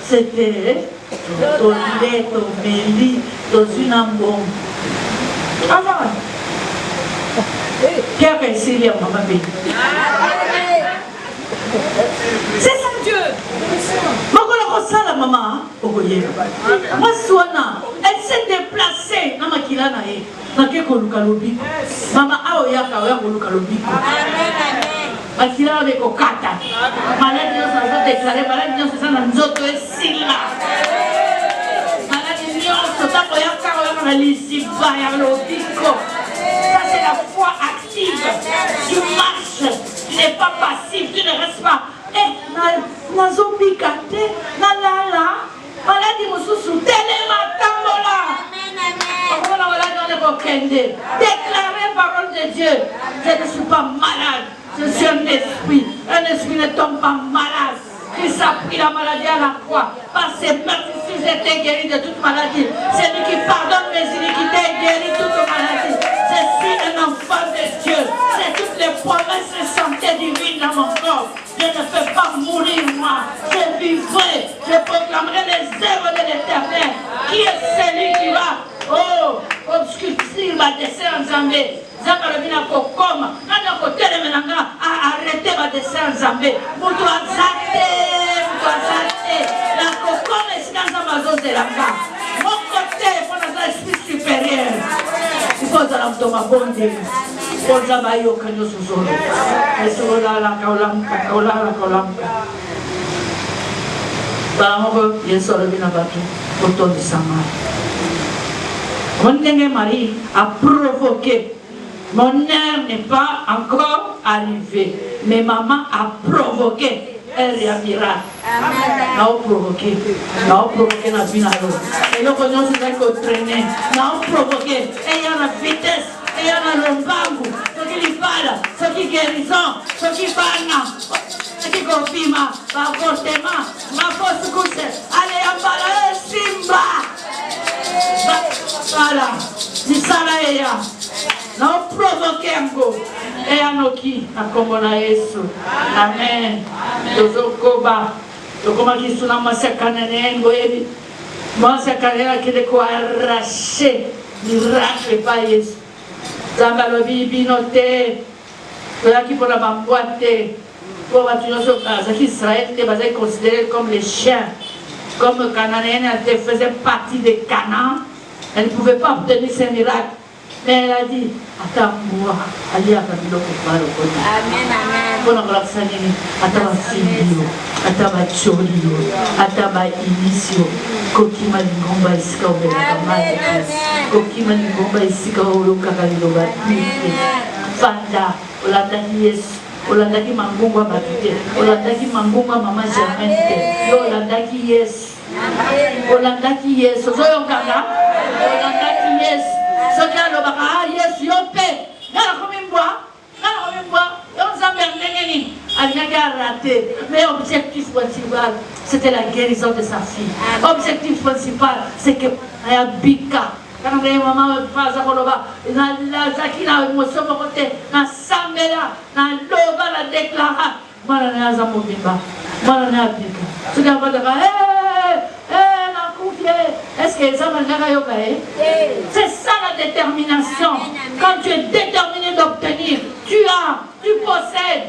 C'était ton lait, ton méli, ton unambon. Avant. Pierre est sérieux, maman. C'est ça Dieu. La maman, elle s'est déplacée. Maman, bakila bekokata maladi nyonso azodeklare maladi nyonso eza na nzoto esila maladi nyonso ntango oyaka na lisiba ya lobiko. Ça c'est la foi active. Tu marches, tu n'es pas passif, tu ne restes pas nazobika te nalala maladi mosusu telema tambola. Déclarer parole de Dieu. Je ne suis pas malade. Je suis un esprit. Un esprit ne tombe pas malade. Christ a pris la maladie à la croix. Par ses meurtres, j'étais guéri de toute maladie. C'est lui qui pardonne mes iniquités et guérit toute maladie. Je suis un enfant de Dieu. C'est toutes les promesses de santé divine dans mon corps. Je ne peux pas mourir moi. Je vivrai. Je proclamerai les œuvres de l'Éternel. Qui est celui qui va obscurcir ma dessin en Zambé? Zamba le bina kokoma. Nana kotere menanga arrêter ma dessin en Zambé. Mutu azate. La kokoma est dans Zamba zozelanga. Mon côté, pour notre esprit supérieur. Il faut que nous sommes bons. Il faut que nous sommes Mon mari a provoqué. Mon heure n'est pas encore arrivée. Mais maman a provoqué. Elle a miracle. N'a provoqué. N'a provoqué la vie. Et le cognon c'est qu'on traînait. N'a provoqué. Et il y a la vitesse. Et il y a la lombangu. Ce qui parle. Ce qui guérison. Ce qui parle. Ce qui confirme. Ma avortement. Ma fausse couche. Allez, à parler. Simba. Voilà. C'est ça là. Non provoqué encore. Et anoki akomona Yesu. Amen. Tozokoba. Tokoma kisuna masakanene ngoyebi. Masakanene kile ko arraché. Miracle pas Yesu. Zamba lobi binote. Tola ki pona bamboate. Pour batuno so zaki Israël te basé considéré comme les chiens. Comme Cananéenne, elle faisait partie des Canaan. Elle ne pouvait pas obtenir ces miracles. Mais elle a dit, attends-moi, allez à Babylone pour parler au côté. Amen, amen. Pour nous relaxer, attends-moi, Sylvio, attends-moi, Cholio, attends-moi, Inicio, Kokima Lingomba Isika, Kokima Lingomba Isika, Olokakalilova, Fanda, Olandaki Yesu, Olandaki Mangungwa Babite, Olandaki Mangungwa Mama Germaine, Olandaki Yesu, Olandaki Yesu, Zoyonganga, Olandaki Yesu. Ce qui a le bras, yes, yopé. N'a combien bois, on s'en a raté. Mais l'objectif principal, c'était la guérison de sa fille. L'objectif principal, c'est que Bika. Quand on a maman, phrase à Koloba, la Zakina, émotion, mon côté, na Samela, na Loba, la déclara. Moi, on a Zamobimba. Moi, on a Bika. Ce qui a pas de est-ce que les hommes c'est ça la détermination. Quand tu es déterminé d'obtenir, tu possèdes.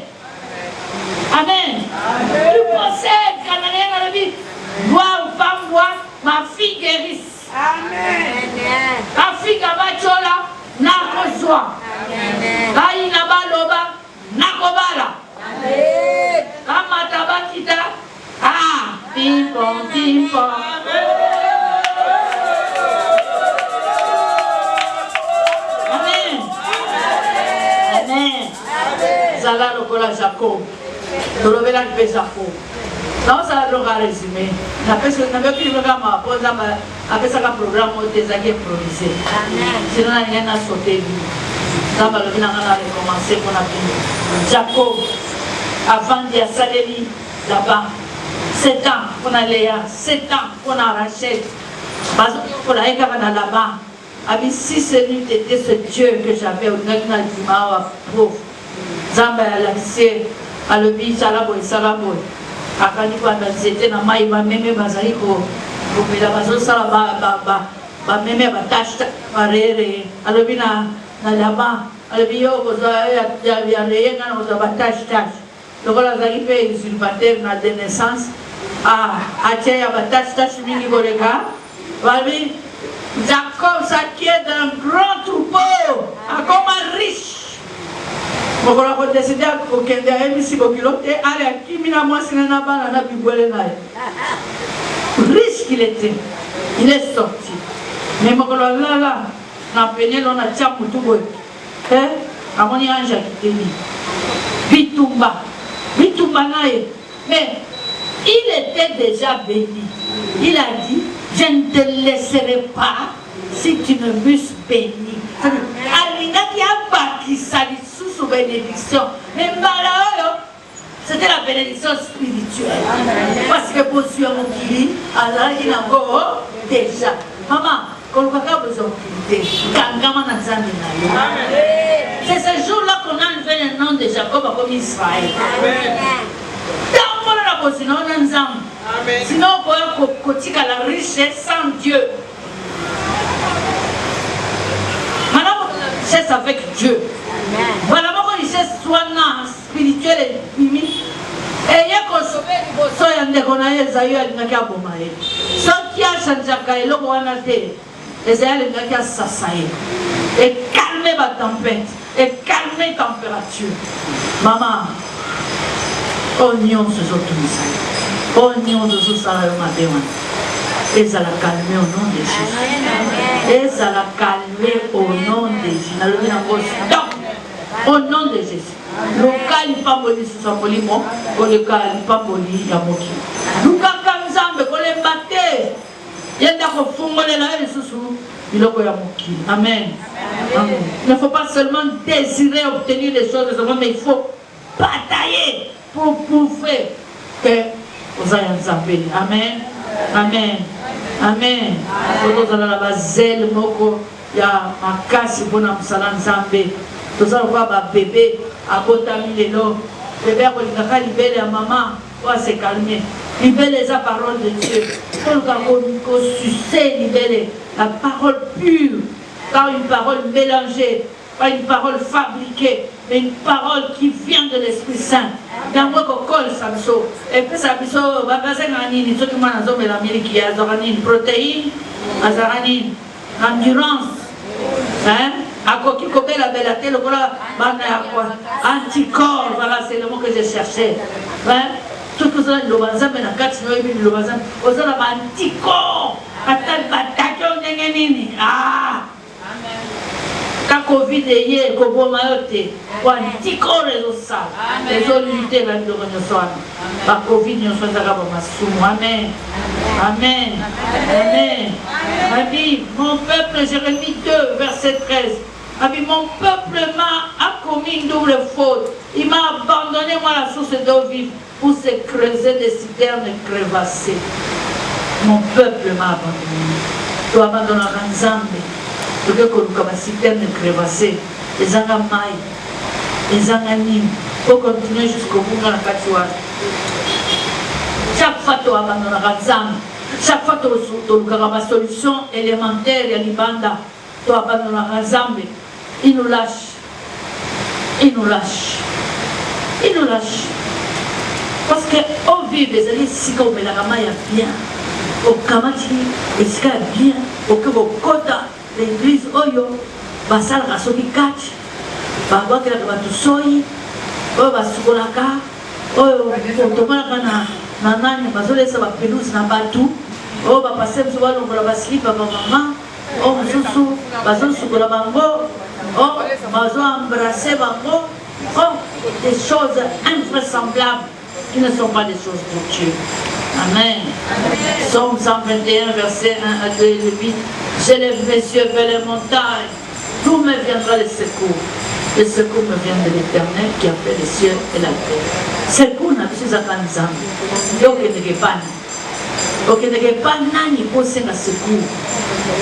Amen. Tu possèdes. Canadien dans la vie. Bois ou pas bois, ma fille guérisse. Amen. Ma fille Gabachola, n'a reçoit. Aïe Naba Loba, n'a kobala. Amen. Kamataba kita. Ah, pimpon, pimpon. Amen. Amen. Zala lokola Jacob. Dolobela pe Jacob. Non, ça va résumer. La personne n'a pas pu le programme. Après ça, le programme des aguets improvisé. Sinon, il y a un sauté. Ça va recommencer pour la Jacob, avant d'y aller là-bas. 7 ans qu'on a Léa, 7 ans qu'on a Rachel. Pour la là-bas. Avec si celui était ce Dieu que j'avais au Nagna pauvre. Zamba Alexé, Alobi, Salaboy, Salaboy. Akani kwa c'était na mai ba meme bazali ko la bazo sala ba bameme batashta barere alobi na laba alobi yo kozwa ya reyenga na kozwa batashtash lokola azali mpe usurpateur na de naissance atia ya batashtash mingi koleka balobi Jacob s'acquiert d'un grand troupeau akoma riche mokola kodeside kokende ayebisi kokilo te ale akimi na mwasi na bana na bibwele na ye riche qu'il était il est sorti mais mokolo lala na penelo na tia mutu boye amoni ange akiteli bitumba na ye mais il était déjà béni il a dit je ne te laisserai pas si tu ne m'eusses béni alingaki abakisa lisusu bénédiction mais mbala oyo c'était la bénédiction spirituelle parce que bozwi ya mokili azalaki nango déjà maman kolukaka bozwa mokili te kangama na nzambe na yo c'est ce jour-là qu'on a enlevé le nom de Jacob comme Israël tambola na bozina ona nzambe sinon okoya kotika la richesse sans Dieu maintenant richesse avec Dieu voilà moko richesse wana spirituelle epimi eye kosobe liboso ya ndeko na ye ezali alingaki aboma ye soki achangeaka eloko wana te ezali alingaki asasa ye ekalme batempete ekalme température mama oyo nyonso ezotumisa ye oyo nyonso ezosala yo mabe wana ezala calme au nom de Jésus ezala calme au nom de Jésus nalobi nango stop au nom de Jésus luka lipamboli lisusu ya molimo koleka lipamboli ya mokili lukaka nzambe kolemba te yenda kofungolela yo lisusu biloko ya mokili amen il ne faut pas seulement désirer obtenir des choses mais il faut batailler pour prouver que oza ya nzambe amen amen amen tozala na bazele moko ya makasi mpona mosala nzambe tozala kwa babebe abotami lelo bebe akolingaka libele ya mama po ase calme libele eza parole de Dieu toluka kosuse libele la parole pure pas une parole mélangée pas une parole fabriquée mais une parole qui vient de l'Esprit Saint yango kokolisa biso epesa biso bapesaka nini soki mwana azomela miliki azwaka nini protéine azwaka nini endurance akoki kobelabela te lokola bana ya kwa anticorps voilà c'est le mot que je cherchais soki ozala liloba nzambe na kati noyebi liloba nzambe ozala baanticorps ata bataki o ndenge nini ka covid eye ekoboma yo te baanticorps ezosala ezolute na biloko nyonso wana bacovid nyonso ezaka bamasumu amen amen amen abi mon peuple Jérémie 2 verset 13 abi mon peuple a commis une double faute il m'a abandonné moi la source d'eau vive pour se creuser des citernes crevassées mon peuple m'a abandonné to abandonnaka nzambe toke koluka baciterne crevassé ezanga mai ezanga nini po continuer jusqu'au bout na kati wana chaque fois to abandonnaka nzambe chaque fois tolukaka basolution élémentaire ya libanda to abandonnaka nzambe il nous lâche parce que au vive ezali esika omelaka mai ya bien okamati esika ya bien oke kokota l'église oyo basalaka soki kati babwakelaka bato soyi oyo basukolaka oyo tomonaka na nani bazolesa bapelouse na bato oyo bapase biso balongola basilipa bamama oyo mosusu bazosukola bango oyo bazoembrase bango des choses invraisemblables qui ne sont pas des choses pour Dieu. Amen. Psaume 121, verset 1 à 2 et 8. J'élève mes yeux vers les montagnes. D'où me viendra le secours? Le secours me vient de l'Éternel qui a fait les cieux et la terre. Secours n'a pas besoin de nzambe. Donc il n'est pas nani pour se la secours.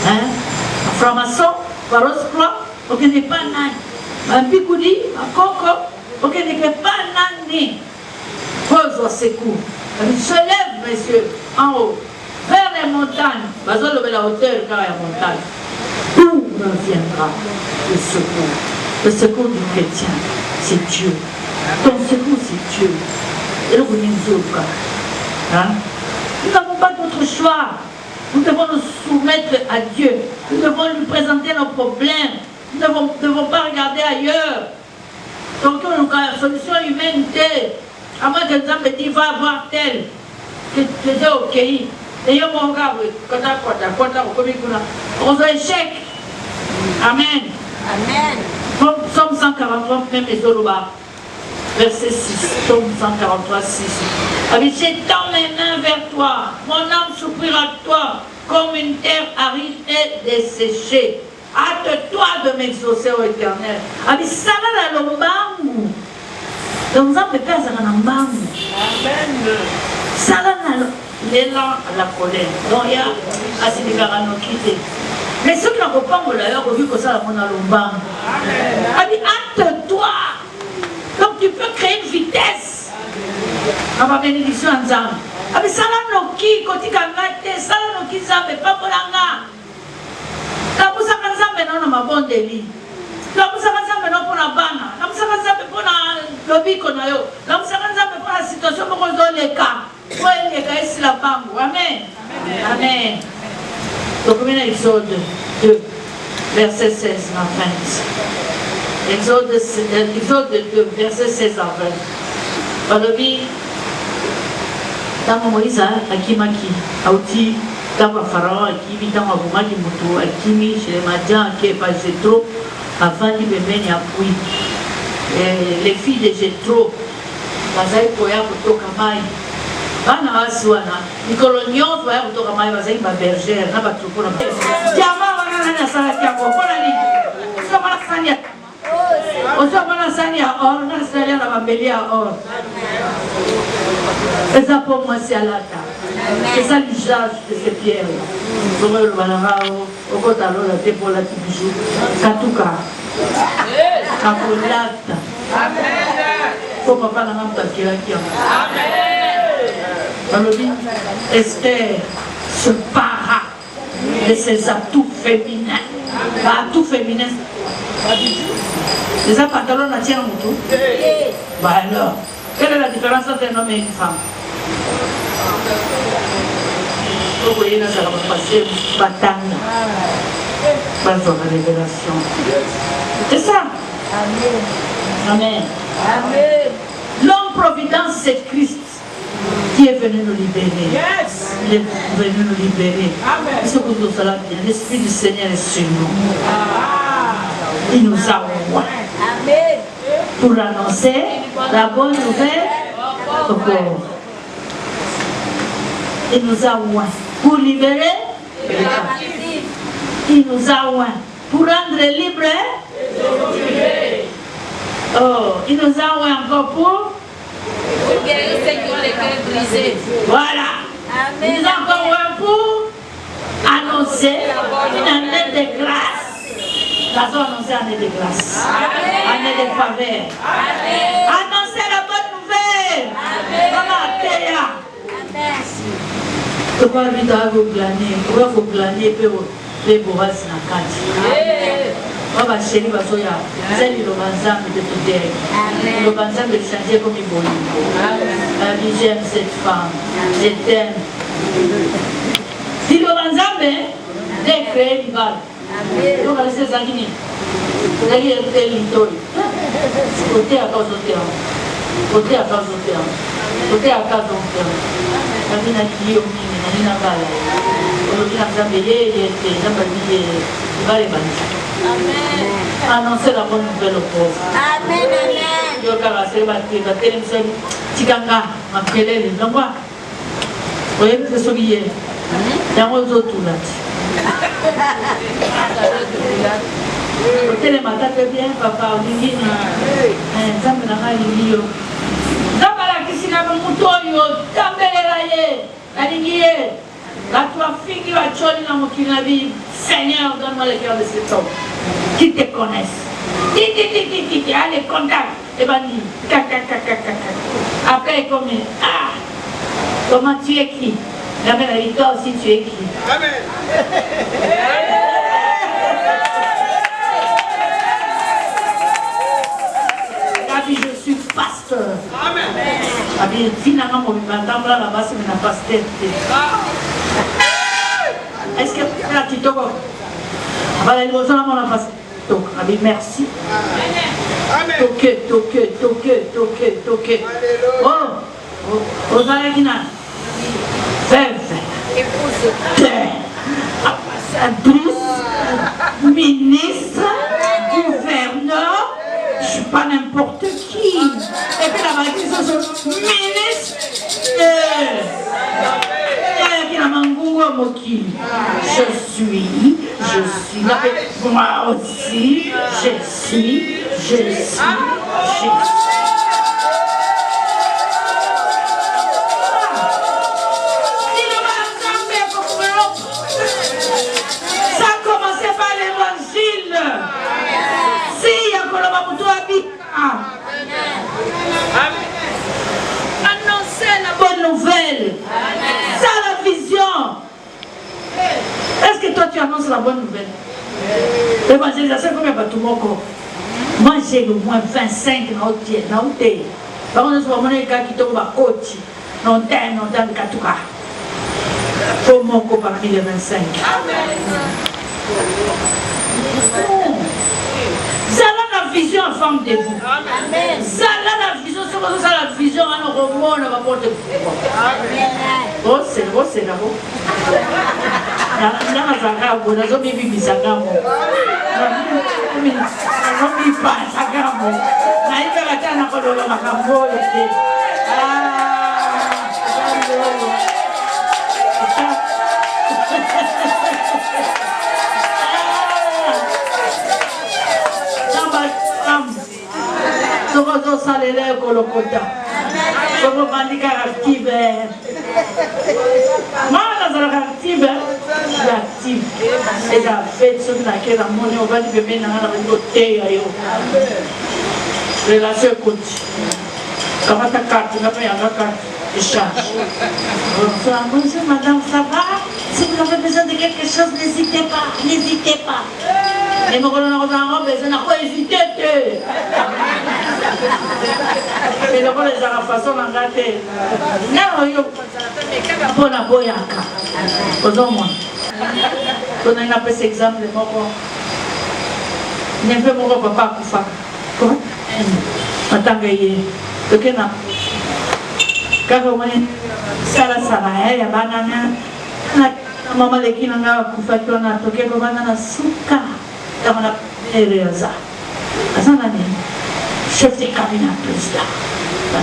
En franc-maçon, par exploit, il n'est pas nani. Un picoudi, un coco, il n'est pas nani. Pose au secours. Je lève mes yeux en haut vers les montagne, la hauteur car la montagne. D'où reviendra le secours? Le secours du chrétien, c'est Dieu. Ton secours, c'est Dieu. Et là, vous nous autres. Nous n'avons pas d'autre choix. Nous devons nous soumettre à Dieu. Nous devons lui présenter nos problèmes. Nous ne devons pas regarder ailleurs. Donc, la solution humaine, à moins que nous me disent, va voir tel, que tu es OK. Et il mon gars, on a échec. Amen. Amen. Psaume 143, même les Zoloba. Verset 6, Psaume 143, 6. J'étends mes mains vers toi, mon âme soupire à toi, comme une terre aride et desséchée. Hâte-toi de m'exaucer, ô Éternel. Ça va dans le bambou. Donc, nous avons fait ça dans le bambou. Amen. Ça va dans l'élan à la colère. Donc, il y a assez de garano quitté. Mais ceux qui n'ont pas d'ailleurs vu que ça dans le bambou. Hâte-toi. Donc, tu peux créer une vitesse. À ma bénédiction ensemble. Ça va dans qui, quand tu as gâté, ça va dans qui, ça ne pas pour la namusaka nzambe nao na mabonde eli namusaka nzambe nao mpona bana namusaka nzambe mpona lobiko na yo namusaka nzambe mpona situation moko ozoleka po eleka esila mbangu. Amen. Amen. Tokomi na Exode 2 verset 16 à 20. Exode 2 verset 16 à 20. Balobi ntango Moïse akimaki auti Quand Pharaon a kimi, quand Abumaki Moutou a kimi, chez les Madians qui est pas Jétro, avant qu'il me mène à Pouy. Les filles de Jétro, Bazaï Poya Kotokamai, Bana Aswana, Nicolonion, Poya Kotokamai, Bazaï ma bergère, n'a pas trop pour la Diamant, on a Salakia, on a dit, on a Sania. On a Sania, on a Sania, on a Bélia, or. Et ça pour moi, c'est à la table. C'est ça l'usage de ces pierres. Comme le Balarao, au Kotalo, la Tépola, Tibijou, Katouka, Kapolata. Faut pas la même taquille qui Amen. Esther se para de ses atouts féminins. Atouts féminins. Les pantalons na tiennent mon tout. Bah alors, quelle est la différence entre un homme et une femme? Vous voyez, là, ça va passer bataille. Pas de révélation. C'est ça. Amen. Amen. L'homme providence, c'est Christ qui est venu nous libérer. Yes. Il est venu nous libérer. Amen. Il se trouve tout cela bien. L'Esprit du Seigneur est sur nous. Il nous a oint. Amen. Pour annoncer la bonne nouvelle au corps. Il nous a oint pour libérer les captifs. Il nous a oint pour rendre libres. Oh, il nous a oint encore pour guérir ceux qui ont les cœurs brisés. voilà. Amen. Il nous a encore oint pour annoncer une année de grâce. La zone annoncer année de grâce. Année de faveur. Annoncer la bonne nouvelle. Maman Théa. Tu vas vite à vous glaner. Tu vas vous glaner les bourras na kati. Baba chéri basoya. C'est le banzambe de tout terre. Le banzambe de changer comme il voulait. J'aime cette femme. Je t'aime. Si le banzambe de créer l'ibal. Donc, à ces années, vous allez être l'itoi. Côté à cause de terre. Côté à cause de terre. Côté à cause de terre. Quand il a dit au mini, il n'a pas là. Il a jamais il va les bannir. Annoncer la bonne nouvelle au pauvre. Amen. Amen. Il y a un c'est battu. La télévision, Tiganga, ma kélé, non moi. Vous voyez que c'est ce qui est. Il y a un autre tout là. Côté les matins, bien, papa, on dit, Nzambe na ngai yo. Nzambe la kisina muto yo, Nzambe la alingi la tua fille va choli na mokili na vie. Seigneur, donne-moi le cœur de cet homme qui te connaissent. Allez, contact, et bandit. Après, comment tu es qui? Amen. Et toi aussi, tu es qui? Amen. Je suis pasteur. Amen. Finalement, mon madame là-bas, c'est un pasteur. Est-ce que là, tu t'en vas? Merci. Amen. Toque. Oh, Rosalina. Ministre, gouverneur, je ne suis pas n'importe qui. Et puis la bâtisse, c'est ministre. Je suis. Moi aussi, je suis. Ça a commencé par l'évangile. Si, il y a annoncer la bonne nouvelle. Ça, la vision. Est-ce que toi, tu annonces la bonne nouvelle? L'évangélisation, comme il tout le monde. Moi, j'ai au moins 25 dans le thé. Par contre, je vais gars qui tombe à côté. Non, dans le Katouka. Pour mon copain parmi les 25. Ça a la vision en forme de vous. Ça a la vision, ça a la vision en roman, on va porter. Oh, c'est là. Salele kolokota. Somo bandika active. Mana zara active. Active. Et la fête sur laquelle la monnaie on va dire bien dans la côté ayo. Relation continue. Comment ta carte, tu n'as pas la carte. Échange. Bonjour madame, ça va? Si vous avez besoin de quelque chose, n'hésitez pas. Et moi, quand on a besoin, on n'a pas hésité. Et donc, les gens façon d'en gâter. Non, il y a un bon aboyaka. Posons moi. On a un peu cet exemple. Il y a un peu mon papa qui fait. Quoi? Attends, il y a quand on est sala, il y a banana. Maman, les qui n'ont pas fait tourner, toquer comme banana, souka. Dans la Ereza. À son année, chef de cabinet président.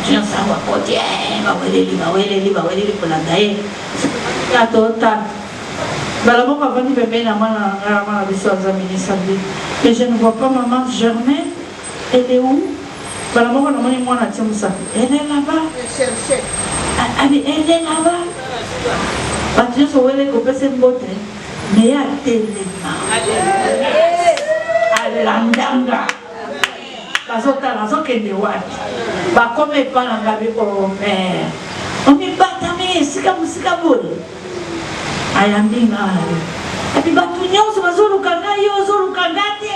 Tu n'as pas côté, va pour la daille. La totale. La maman va venir bébé la main à la ministre. Mais je ne vois pas maman Germaine. Elle est où? La maman va demander moi la tienne ça. Elle est là-bas. Elle est là-bas. Tu sais où elle est coupée cette beauté. Mais à Téléma. Landanga bazokende wapi bakome epana ngabi ome omibatami esika mosika boye ayambi ngai epi bato nyonso bazoluka ngai yo ozoluka ngai te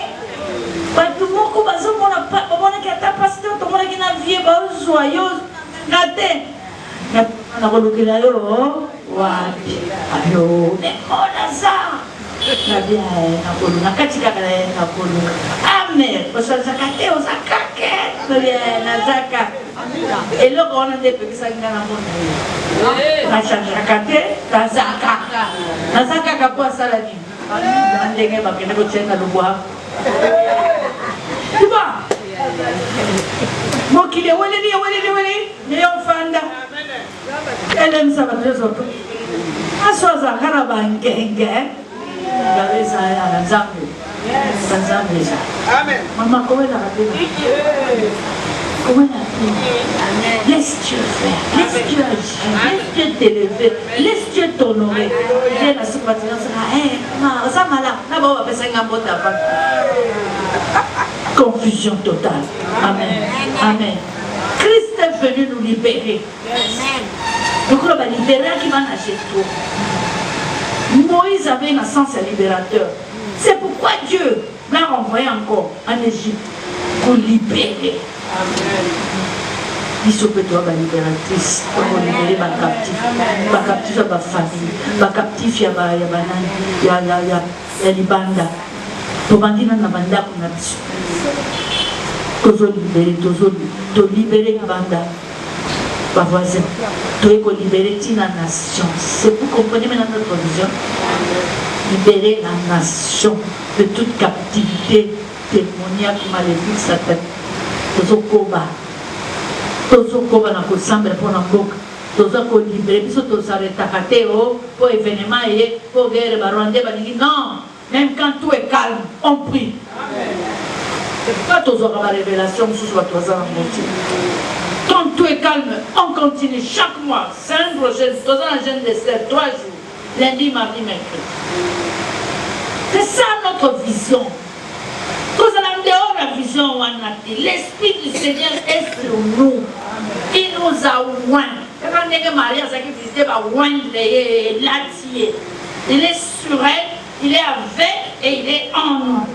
bato moko bamonaki ata pasi te tomonaki na vie bazwa yo nga te nakolukela yo wapi ayo nekona sa nakati kaka nakolunga ame osalaka te ozaka ke nazaka eloko wana nde epekisaki nga na mona ye nachangeaka te naza kaka po asala nini na ndenge bakende kotiaka lobwa tuba mokili eweleli neyo fanda elemisa bato nyonso aso azalaka na bangenge Amen. Maman, comment la rappeler? Laisse Dieu faire, laisse Dieu agir, laisse Dieu t'élever, laisse Dieu t'honorer. Viens à ce matin, ça m'a là, confusion totale. Amen. Christ est venu nous libérer. Donc, on va libérer qui va naître toi. Moïse avait un sens libérateur. C'est pourquoi Dieu l'a renvoyé encore en Égypte pour libérer. Il se peut toi, libératrice, pour libérer ma captif. Ma captif à ma famille. Ma captif, il y a Libanda. Pour bandir dans la banda qu'on a besoin. To libérer la banda. Ma voisin. To libérer la nation. C'est pour comprendre maintenant notre vision. Libérer la nation de toute captivité démoniaque, maléfique, satanique. Tozo koba na kosambe pour na boka. Tozo ko libérer biso to s'arrêter kateo pour événement et pour guerre barwande balingi. Non, même quand tout est calme, on prie. C'est pas tozo la révélation sous la toza na motif. Quand tout est calme, on continue chaque mois. C'est un projet, toza na jeune de 3 jours. Lundi, mardi, mercredi. C'est ça notre vision. Quand on a dehors la vision, l'Esprit du Seigneur est sur nous. Il nous a oint. Quand on est marié, ça qui visite, il est sur elle, il est avec et il est en nous.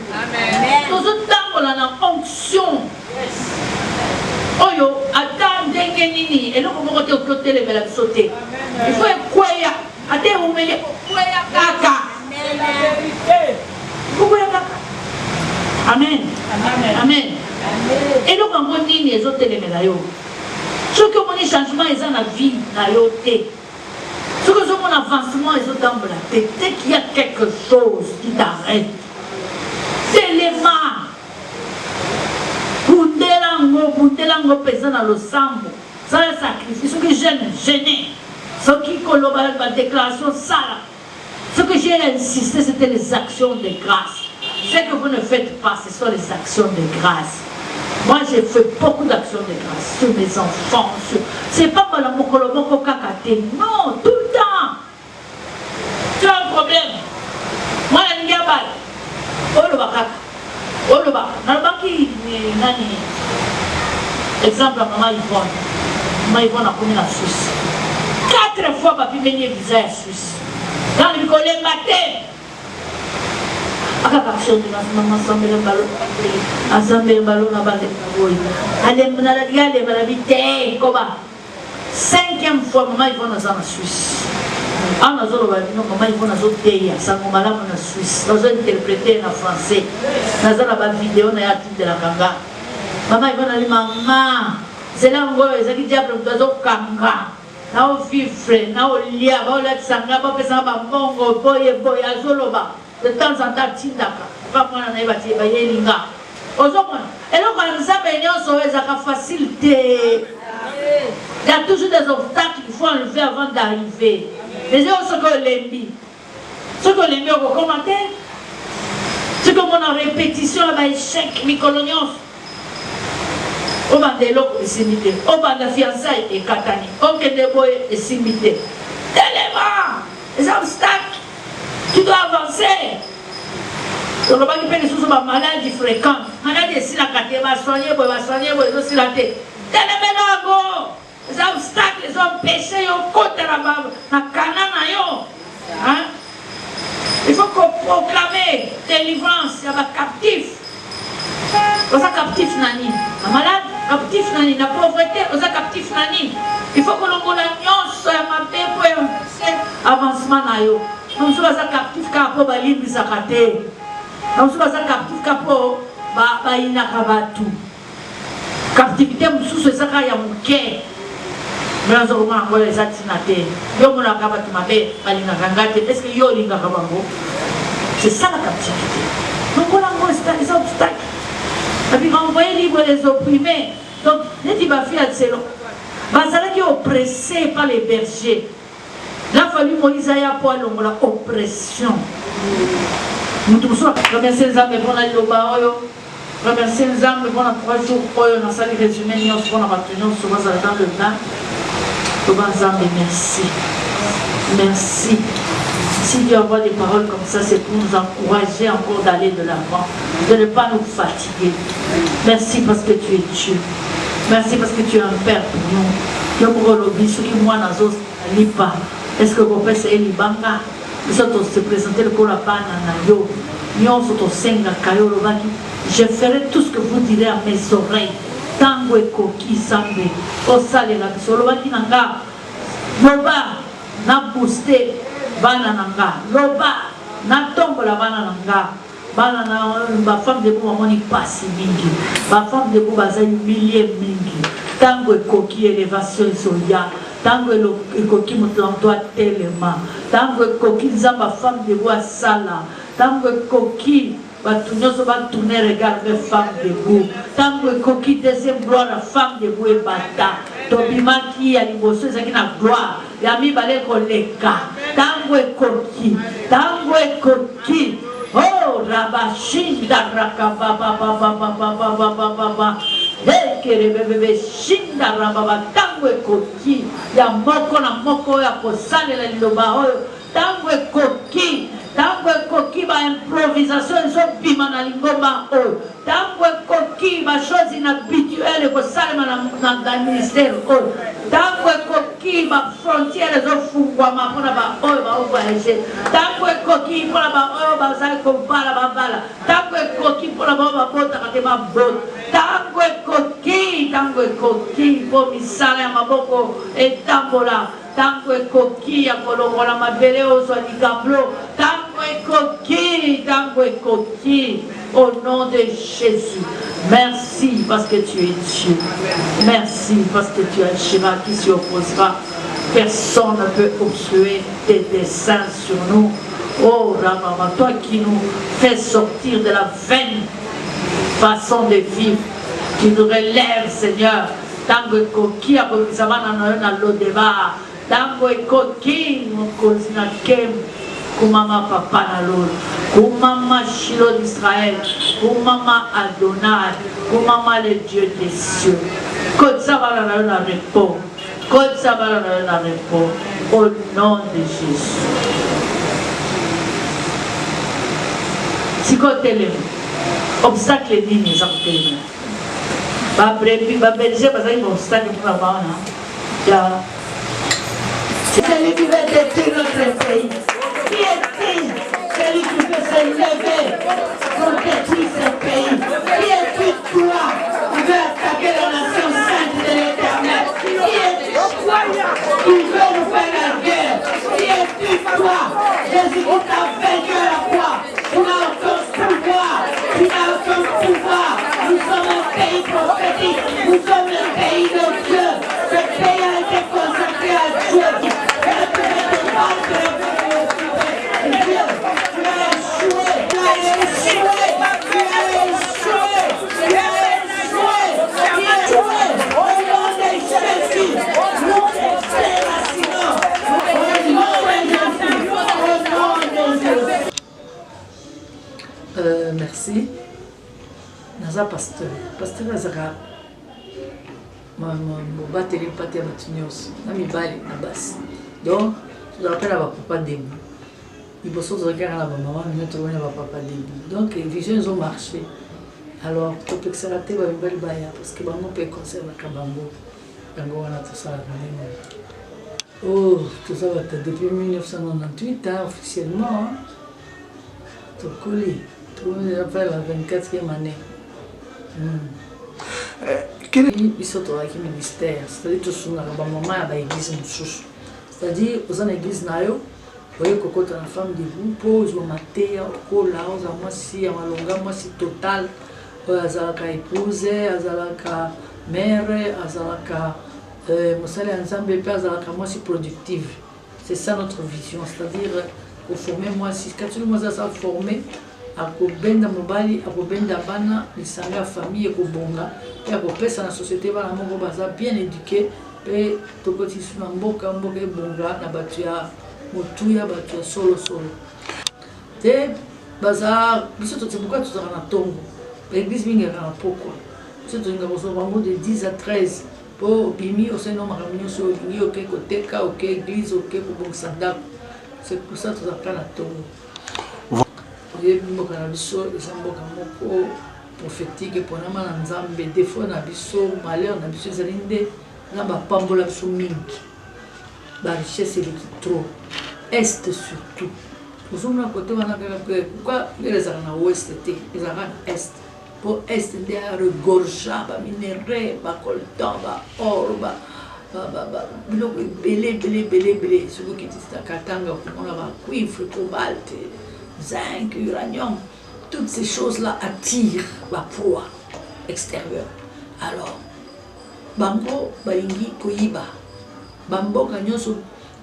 Nous autres, on a une onction. Oyo, attends, dengenini, et nous, on va côté les belles sauter. Il faut quoi ya? Attends, on met quoi ya kaka. Amen. Amen. Et donc, on dit les autres éléments. Ce que mon changement est dans la vie, ce que mon avancement est dans la tête, dès qu'il y a quelque chose qui t'arrête, c'est l'élément. Bundelango pesant dans le sang, ça est sacrifice. Ce que j'ai gêné, ce qui collabore ma déclaration, ça, ce que j'ai insisté, c'était les actions de grâce. Ce que vous ne faites pas, ce sont les actions de grâce. Moi, j'ai fait beaucoup d'actions de grâce sur mes enfants. C'est pas pour la mokolomoko kakate. Non, tout le temps. Tu as un problème. Moi, la nigabal. Oh, le bakaka. Oh, le bakaka. Dans le baki, nani. Exemple, maman Yvonne. Maman Yvonne a connu la Suisse. 4 fois, papi venait visa la Suisse. Dans le collège matin. Cinquième fois, maman il va dans la Suisse. Maman il va dans la Suisse. Nous avons interprété en français. Nous avons la vidéo de la Kanga. Maman il va dans maman. C'est là où ils ont dit diable nous avons Kanga. Nous avons vivre, nous avons lia, nous avons la Sanga, nous avons fait ça, boy, azoloba. De temps en temps, tindaka. Pas moi, on a ébattu, il y a linga. Et donc, quand nous avons facilité. Il y a toujours des obstacles qu'il faut enlever avant d'arriver. Les gens sont que l'ennemis. Ce que l'ennemi a recommandé. Ce que mon répétition a échec, mi-colonios. Au bas de l'eau est simité. Au bas de la fiançaille est katani. Au bas de l'eau est simité. Tellement. Les obstacles. Tu dois avancer. Donc, on va dire que les maladies fréquentes. Maladie, si la caté va soigner, va aussi la tête. Les obstacles, les hommes péchés, ils ont côté la canana. Il faut qu'on proclame délivrance, il y a un captif. On a captif nani. La malade, captif nani. La pauvreté, on a captif nani. Il faut que l'on ait un pour avancement. Nous sommes captifs car pour libre zakate. Nous sommes captifs car pour inakabatu. Captivité sous ce sac ya muke. Mais nous avons encore les atinate. Yo mona kabatu mabe balina kangate. Est-ce que yo linga kabango? C'est ça la captivité. Donc on a les obstacles. Et puis renvoyer libre les opprimés. Donc les tibafia de selon. Bazala qui est oppressé par les bergers. Il a fallu Moïse aille pour l'oppression. Nous tous remercier les âmes pour la yoba. Remercier les âmes pour la 3 jours. Nous avons salué les humains. Nous avons retenu souvent dans le temps. Nous avons merci. Merci. Si Dieu envoie des paroles comme ça, c'est pour nous encourager encore d'aller de l'avant, de ne pas nous fatiguer. Merci parce que tu es Dieu. Merci parce que tu es un Père pour nous. Je vous remercie. Ceux qui moi dans lipa. Est-ce que vous pensez que libanga? Ils sont se présenter le Korapana Nayo. Je ferai tout ce que vous direz à mes oreilles. Tango et coquille sambe. O sale la bisolobaki nanga. Loba na booster bana nanga. Loba na tombo la bana nanga. Bana na ba femme de vous moni passe mingi. Ba femme de vous baza humilié mingi. Tango et coquille élévation soya. Tango et coquille mutlanto tellement. Tango et coquille zamba femme de vous à sala. Tango et coquille Batunyoso va tourner regard vers femme de vous. Tango et coquille deuxième gloire la femme de vous et bata. Tobimaki a liboso c'est na gloire. Yami balé koleka. Tango et coquille. Tango et coquille. Oh rabashinda rakaba baba baba baba baba baba. Ekere bebe shinda rababa tango et coquille. Ya moko na moko ya kosale la liloba oyo. Tango et coquille. Tango et coquille ba improvisation so bima na lingomba oyo. Tango et coquille ba chose inhabituelle ko salema na ministère oyo. Tango et coquille ba frontière zo fungwa mapona ba oyo ba voyager. Tango et coquille pona ba oyo ba za ko bala ba bala. Tango et coquille pona ba bota ka te ba bot. Tango et coquille po misala ya maboko etambola. Tango et coquille à Colombola Mabele au Soadigablo. Tango et coquille au nom de Jésus. Merci parce que tu es Dieu. Merci parce que tu es Shema qui s'y opposera. Personne ne peut obstruer tes desseins sur nous. Oh Ramama, toi qui nous fais sortir de la vaine façon de vivre, qui nous relève, Seigneur. Tango et coquille à Bomisabana na l'Odeva. Tango et coquille, mon cousin Kem, Kumama Papa Nalol, Kumama Shilo d'Israël, Kumama Adonai, Kumama le Dieu des cieux. Kotsabala na repos, Kotsabala na repos, au nom de Jésus. Si côté obstacle est dit, nous avons télé. Babelge, parce qu'il y a un obstacle pour la bande. C'est celui qui veut détruire notre pays. Qui est-il? Celui qui veut se lever pour détruire ce pays. Qui est-il toi qui veut attaquer la nation sainte de l'Éternel? Qui est-il toi qui veut nous faire la guerre? Qui est-il toi? Jésus qui t'a vaincu à la croix. Tu n'as aucun pouvoir. Tu n'as aucun pouvoir. Nous sommes un pays prophétique. Nous sommes un pays de Dieu. Ce pays a été consacré à Dieu. Merci. Naza pasteur azaka mobateli mpate ya bato nyonso na mibali na basi donc tozala mpe na bapapa demu liboso tozalaki kaka na bamama mino tokomi na bapapa demu donc vision ezomarche alors topekisaka te bamibali baya parce que bango mpe concernaka bango yango wana tosalaka ndenge oh toza bata depuis 1998 officiellement tokoli tokomi après la 24e année biso tozalaki ministère c'est-à-dire tosungaka bamama ya baeglise mosusu c'est-à-dire oza na église na yo oye kokota na femme de vous mpo ozwa mateya okola ozala mwasi ya malonga mwasi total oyo azalaka épouse azalaka mère azalaka mosala ya nzambe mpe azalaka mwasi productive. C'est ça notre vision, c'est-à-dire koforme mwasi katuli mwasi aza forme akobenda mobali akobenda bana lisanga ya famille ekobonga mpe akopesa na société bana moko baza bien éduqué mpe tokotisi na mboka ebonga na bato ya motuya bato ya solosolo te baza biso totibuka tozala na ntongo baeglise mingi yaka na pokwa biso tolinga kozwa bango de 10 à 13 mpo obimi osali na makambo nyonso olingi oke koteka oke église oke kobongisa ndako c'est pour ça tozalaka na ntongo oyebi mboka na biso eza mboka moko prophétique eponama na nzambe defo na biso malheur na biso ezali nde na bapambola biso mingi la richesse est trop. Est surtout. Nous sommes à côté, pourquoi les armes à ouest, les armes est. Pour est, il y a le gorja, le minerai, le coltan, l'or, belé. Celui qui dit à Katanga, on a cuivre, cobalt, zinc, uranium. Toutes ces choses-là attirent la proie extérieure. Alors, Bango, Balingi, Koyiba, Bambo, Gagnoso,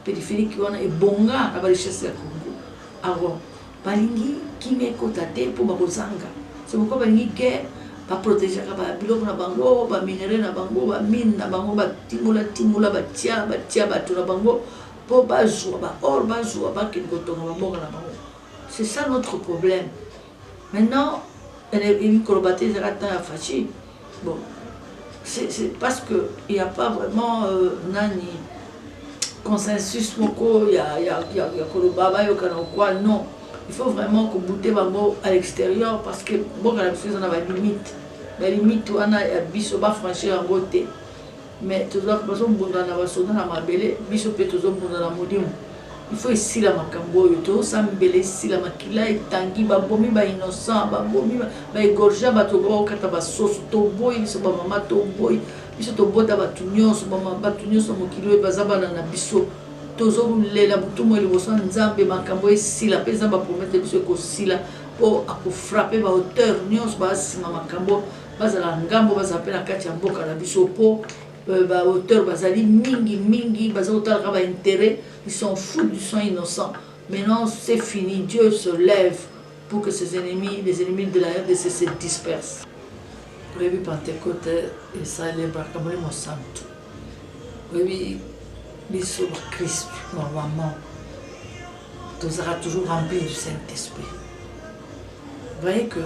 périphérique, on a bonga, la richesse de Congo. Alors, Balingi, qui m'est cotaté pour Babozanga. C'est pourquoi Balingi, guerre, pas protéger, pas biloko na bango, pas minerai na bango, pas mine na bango, pas timula, pas tia, tout na bango, pour pas jouer, pas or, pas jouer, pas qu'il goto na bango. C'est ça notre problème. Maintenant, elle est venue colobater, elle a tant fâché. Bon, c'est parce qu'il n'y a pas vraiment nani consensus, il y a colobaba, non. Il faut vraiment que bouter bango à l'extérieur parce que bon, la chose on a des limites. La limite, on a biso pas franchir en côté. Mais tout ça, parce qu'on bunda na basona na mabele, biso peut toujours bunda na modium. Il faut ici la makambo, tout ça mbele ici la makila et tangi babomi ba innocent, babomi ba egorja ba to ba kata ba soso to boy, biso ba mama to boy, biso to bota ba tunyoso ba mama tunyoso mokilo e bazaba na biso. Toujours la bouton le boson nzambe makambo ici la pesa ba promettre biso ko sila pour frapper ba hauteur nyos ba sima makambo bazala ngambo bazapela kati ya mboka na biso po ba hauteur bazali mingi bazotala ka ba intérêt, ils sont fous du sang innocent. Maintenant c'est fini, Dieu se lève pour que ses ennemis, les ennemis de la RDC se dispersent. Oui, Pentecôte et ça les brakamole mo santo. Oui, biso Christ, normalement, tu seras toujours rempli du Saint-Esprit. Vous voyez que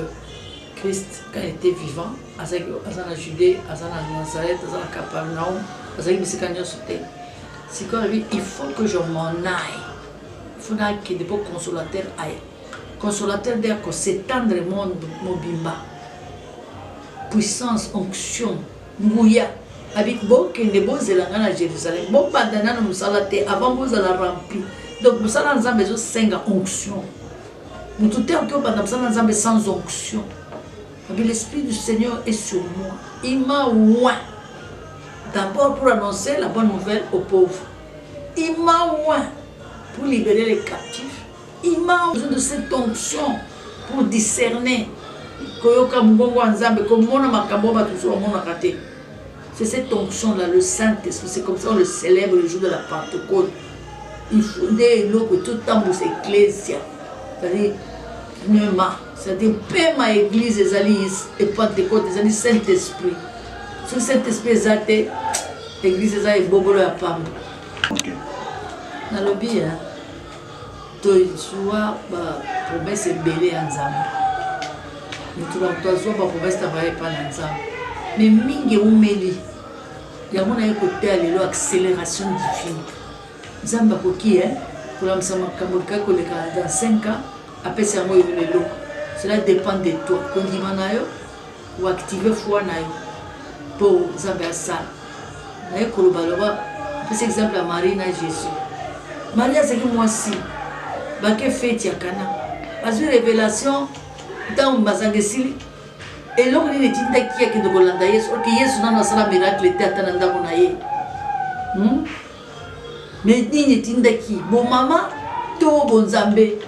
Christ, quand il était vivant, à la Judée, à la Nazareth, à la Capernaum, c'est quand il faut que je m'en aille. Il faut que des consolateurs aillent. Consolateur d'ailleurs que s'étendre le monde mobimba. Puissance, onction, mouya. Avec bon qui ne bon zélanga à Jérusalem, bon bandana nous salate avant vous à la remplir. Donc nous allons ensemble besoin 5 onction. Nous tout est encore pendant nous allons ensemble sans onction. Mais l'esprit du Seigneur est sur moi. Il m'a oint. D'abord pour annoncer la bonne nouvelle aux pauvres. Il m'a oint pour libérer les captifs. Il m'a besoin de cette onction pour discerner que Mungongo ensemble comme mon makambo va toujours mon raté. C'est cette onction-là, le Saint-Esprit. C'est comme ça qu'on le célèbre le jour de la Pentecôte. Il faut des lots que tout le temps vous ecclésia. C'est-à-dire, c'est-à-dire, ma église, les alliés et Pentecôte, les alliés Saint-Esprit. Ce que Saint-Esprit est athée, l'église est athée, bobolo à Pam. Dans le bien, tu vois, promesse est belée en Zambie. Tu vois, promesse travaille pas en Zambie. Mais mingi umeli ya mona écouter alelo accélération divine zamba koki pour la msama kamoka ko dans 5 ans après c'est moi lelo cela dépend de toi quand dimana yo ou activer foi na yo pour zamba ça na ko lo baloba par exemple à Marie na Jésus Maria c'est que moi si ba ke fête ya kana as une révélation dans bazangesili. Et l'homme il est qui est de Golanda Yesu, que Yesu n'a pas de miracle était attendu pour naïe. Mais il est qui bon maman, tout bon zambé.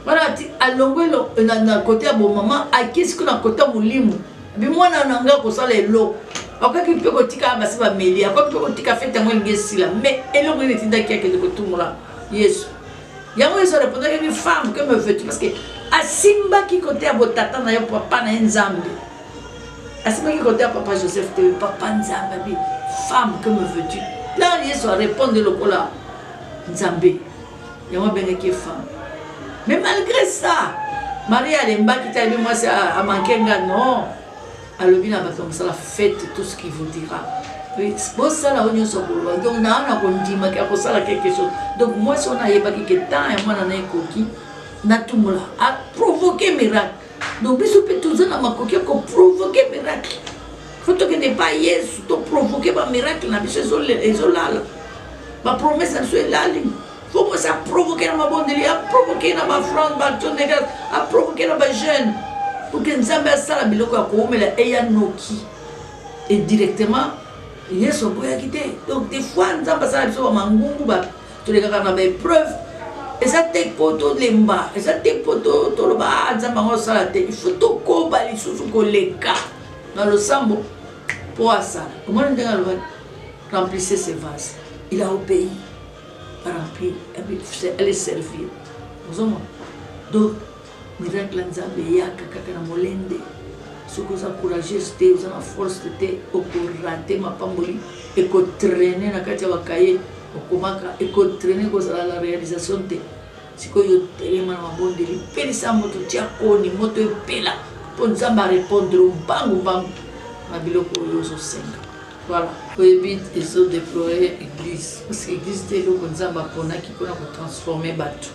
Voilà, à l'ongolo, na côté à bon maman, à qu'est-ce qu'on a côté moulimu. Mais moi na nga ko sala elo. Après qu'il peut kotika ba se ba meli, après peut kotika fait à moi ngesi là. Mais et l'homme il est qui est de tout là. Yesu. Ya moi ça répondait une femme que me veux-tu parce que Asimba qui côté à votre tata na papa na Nzambe. Asimba qui côté à papa Joseph te papa Nzambe. Femme que me veux-tu? Là Yesu répond de lokola Nzambe. Ya moi bien qui femme. Mais malgré ça, Marie Alemba qui t'a dit moi c'est à Mankenga non. Alobi na ba comme ça la fête tout ce qu'il vous dira. Oui, bon ça là on y so pour donc na na kondima ka ko sala quelque chose. Donc moi si on a yeba qui temps et moi na koki Natumula a provoqué miracle. Donc, il peut toujours provoquer miracle. Il faut que ne pas Yesu, provoquer un miracle. bapromese na biso elali fo mwasi aprovoke na mabondeli aprovoke na bafrance baton de grâce aprovoke na bajeune pour que nzambe asala biloko ya koomela eya noki et directement yesu aboyaki te donc des fois nzambe asala biso bamangungu tolekaka na baépreuve eza te mpo tolemba eza te mpo toloba nzambe yango osala te il faut tokoba lisusu koleka na losambo mpo asala omona ndenge alobaki remplissez ses vases il a obéi à remplir elle est servir ozomona donc miracle nzambe eyaka kaka na molende soki oza courageuse te oza na force te okorate mapamboli ekotraine na kati ya bakaye okomaka ekotraine kozala la réalisation te sikoyo telema na mabondeli pelisa moto tia koni moto epela mpo nzambe arépondre mbangu na biloko oyo ozosenga voilà oyebi ezodéploye église parce que église te eloko nzambe aponaki mpona kotransforme bato.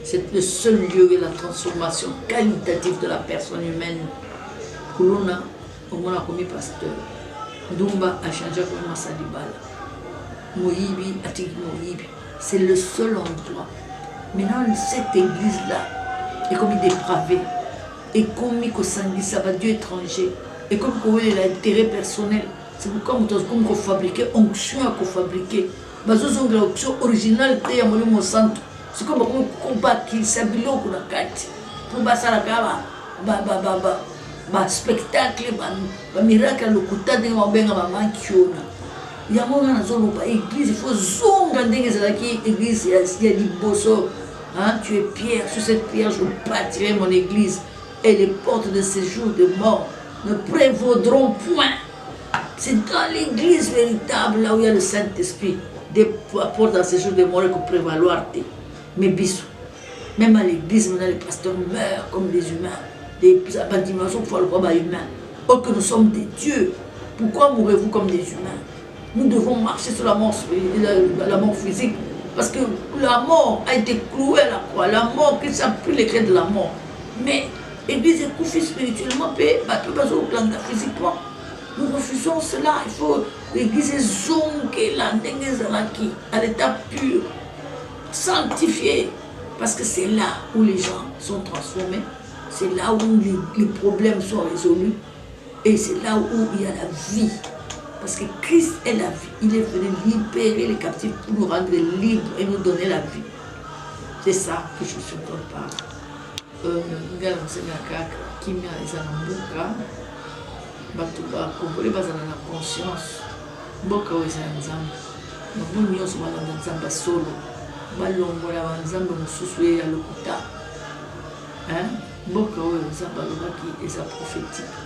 C'est le seul lieu de la transformation qualitative de la personne humaine. Kuluna, au moins a commis pasteur. Dumba a changé comme Massalibala. Moïbi a dit Moïbi. C'est le seul endroit. Maintenant, cette église-là est comme dépravée. Et comme ça va Dieu étranger. Et comme l'intérêt personnel. C'est pourquoi nous avons fabriqué onction à fabriquer. Mais nous avons l'onction originale de mon centre. C'est comme un spectacle, un miracle, le couteau de ma benga maman qui il y a mon église, il faut zonga église, il y a du bosso. Tu es pierre, sur cette pierre je bâtirai mon église et les portes de séjour de mort ne prévaudront point. C'est dans l'église véritable, là où il y a le Saint-Esprit, des portes de séjour de mort qui peuvent prévaloir. Mais bisous. Même à l'église, maintenant les pasteurs meurent comme des humains. Des bâtiments sont pour le combat humain. Or que nous sommes des dieux. Pourquoi mourrez-vous comme des humains? Nous devons marcher sur la mort physique. Parce que la mort a été clouée à la croix. La mort, que ça a pris les clés de la mort. Mais l'église est couchée spirituellement, physiquement. Nous refusons cela. Il faut l'église est zongue, à l'état pur. Sanctifié, parce que c'est là où les gens sont transformés, c'est là où les problèmes sont résolus et c'est là où il y a la vie. Parce que Christ est la vie. Il est venu libérer les captifs pour nous rendre libres et nous donner la vie. C'est ça que je suis en train de parler. balongola banzambe mosusu ye ya lokuta mboka oyo nzambe alobaki eza prophétique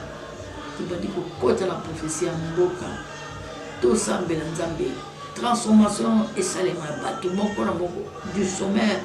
tobandi kokota na prophétie ya mboka tosambela nzambe transformation esalema ya bato moko na moko du sommaire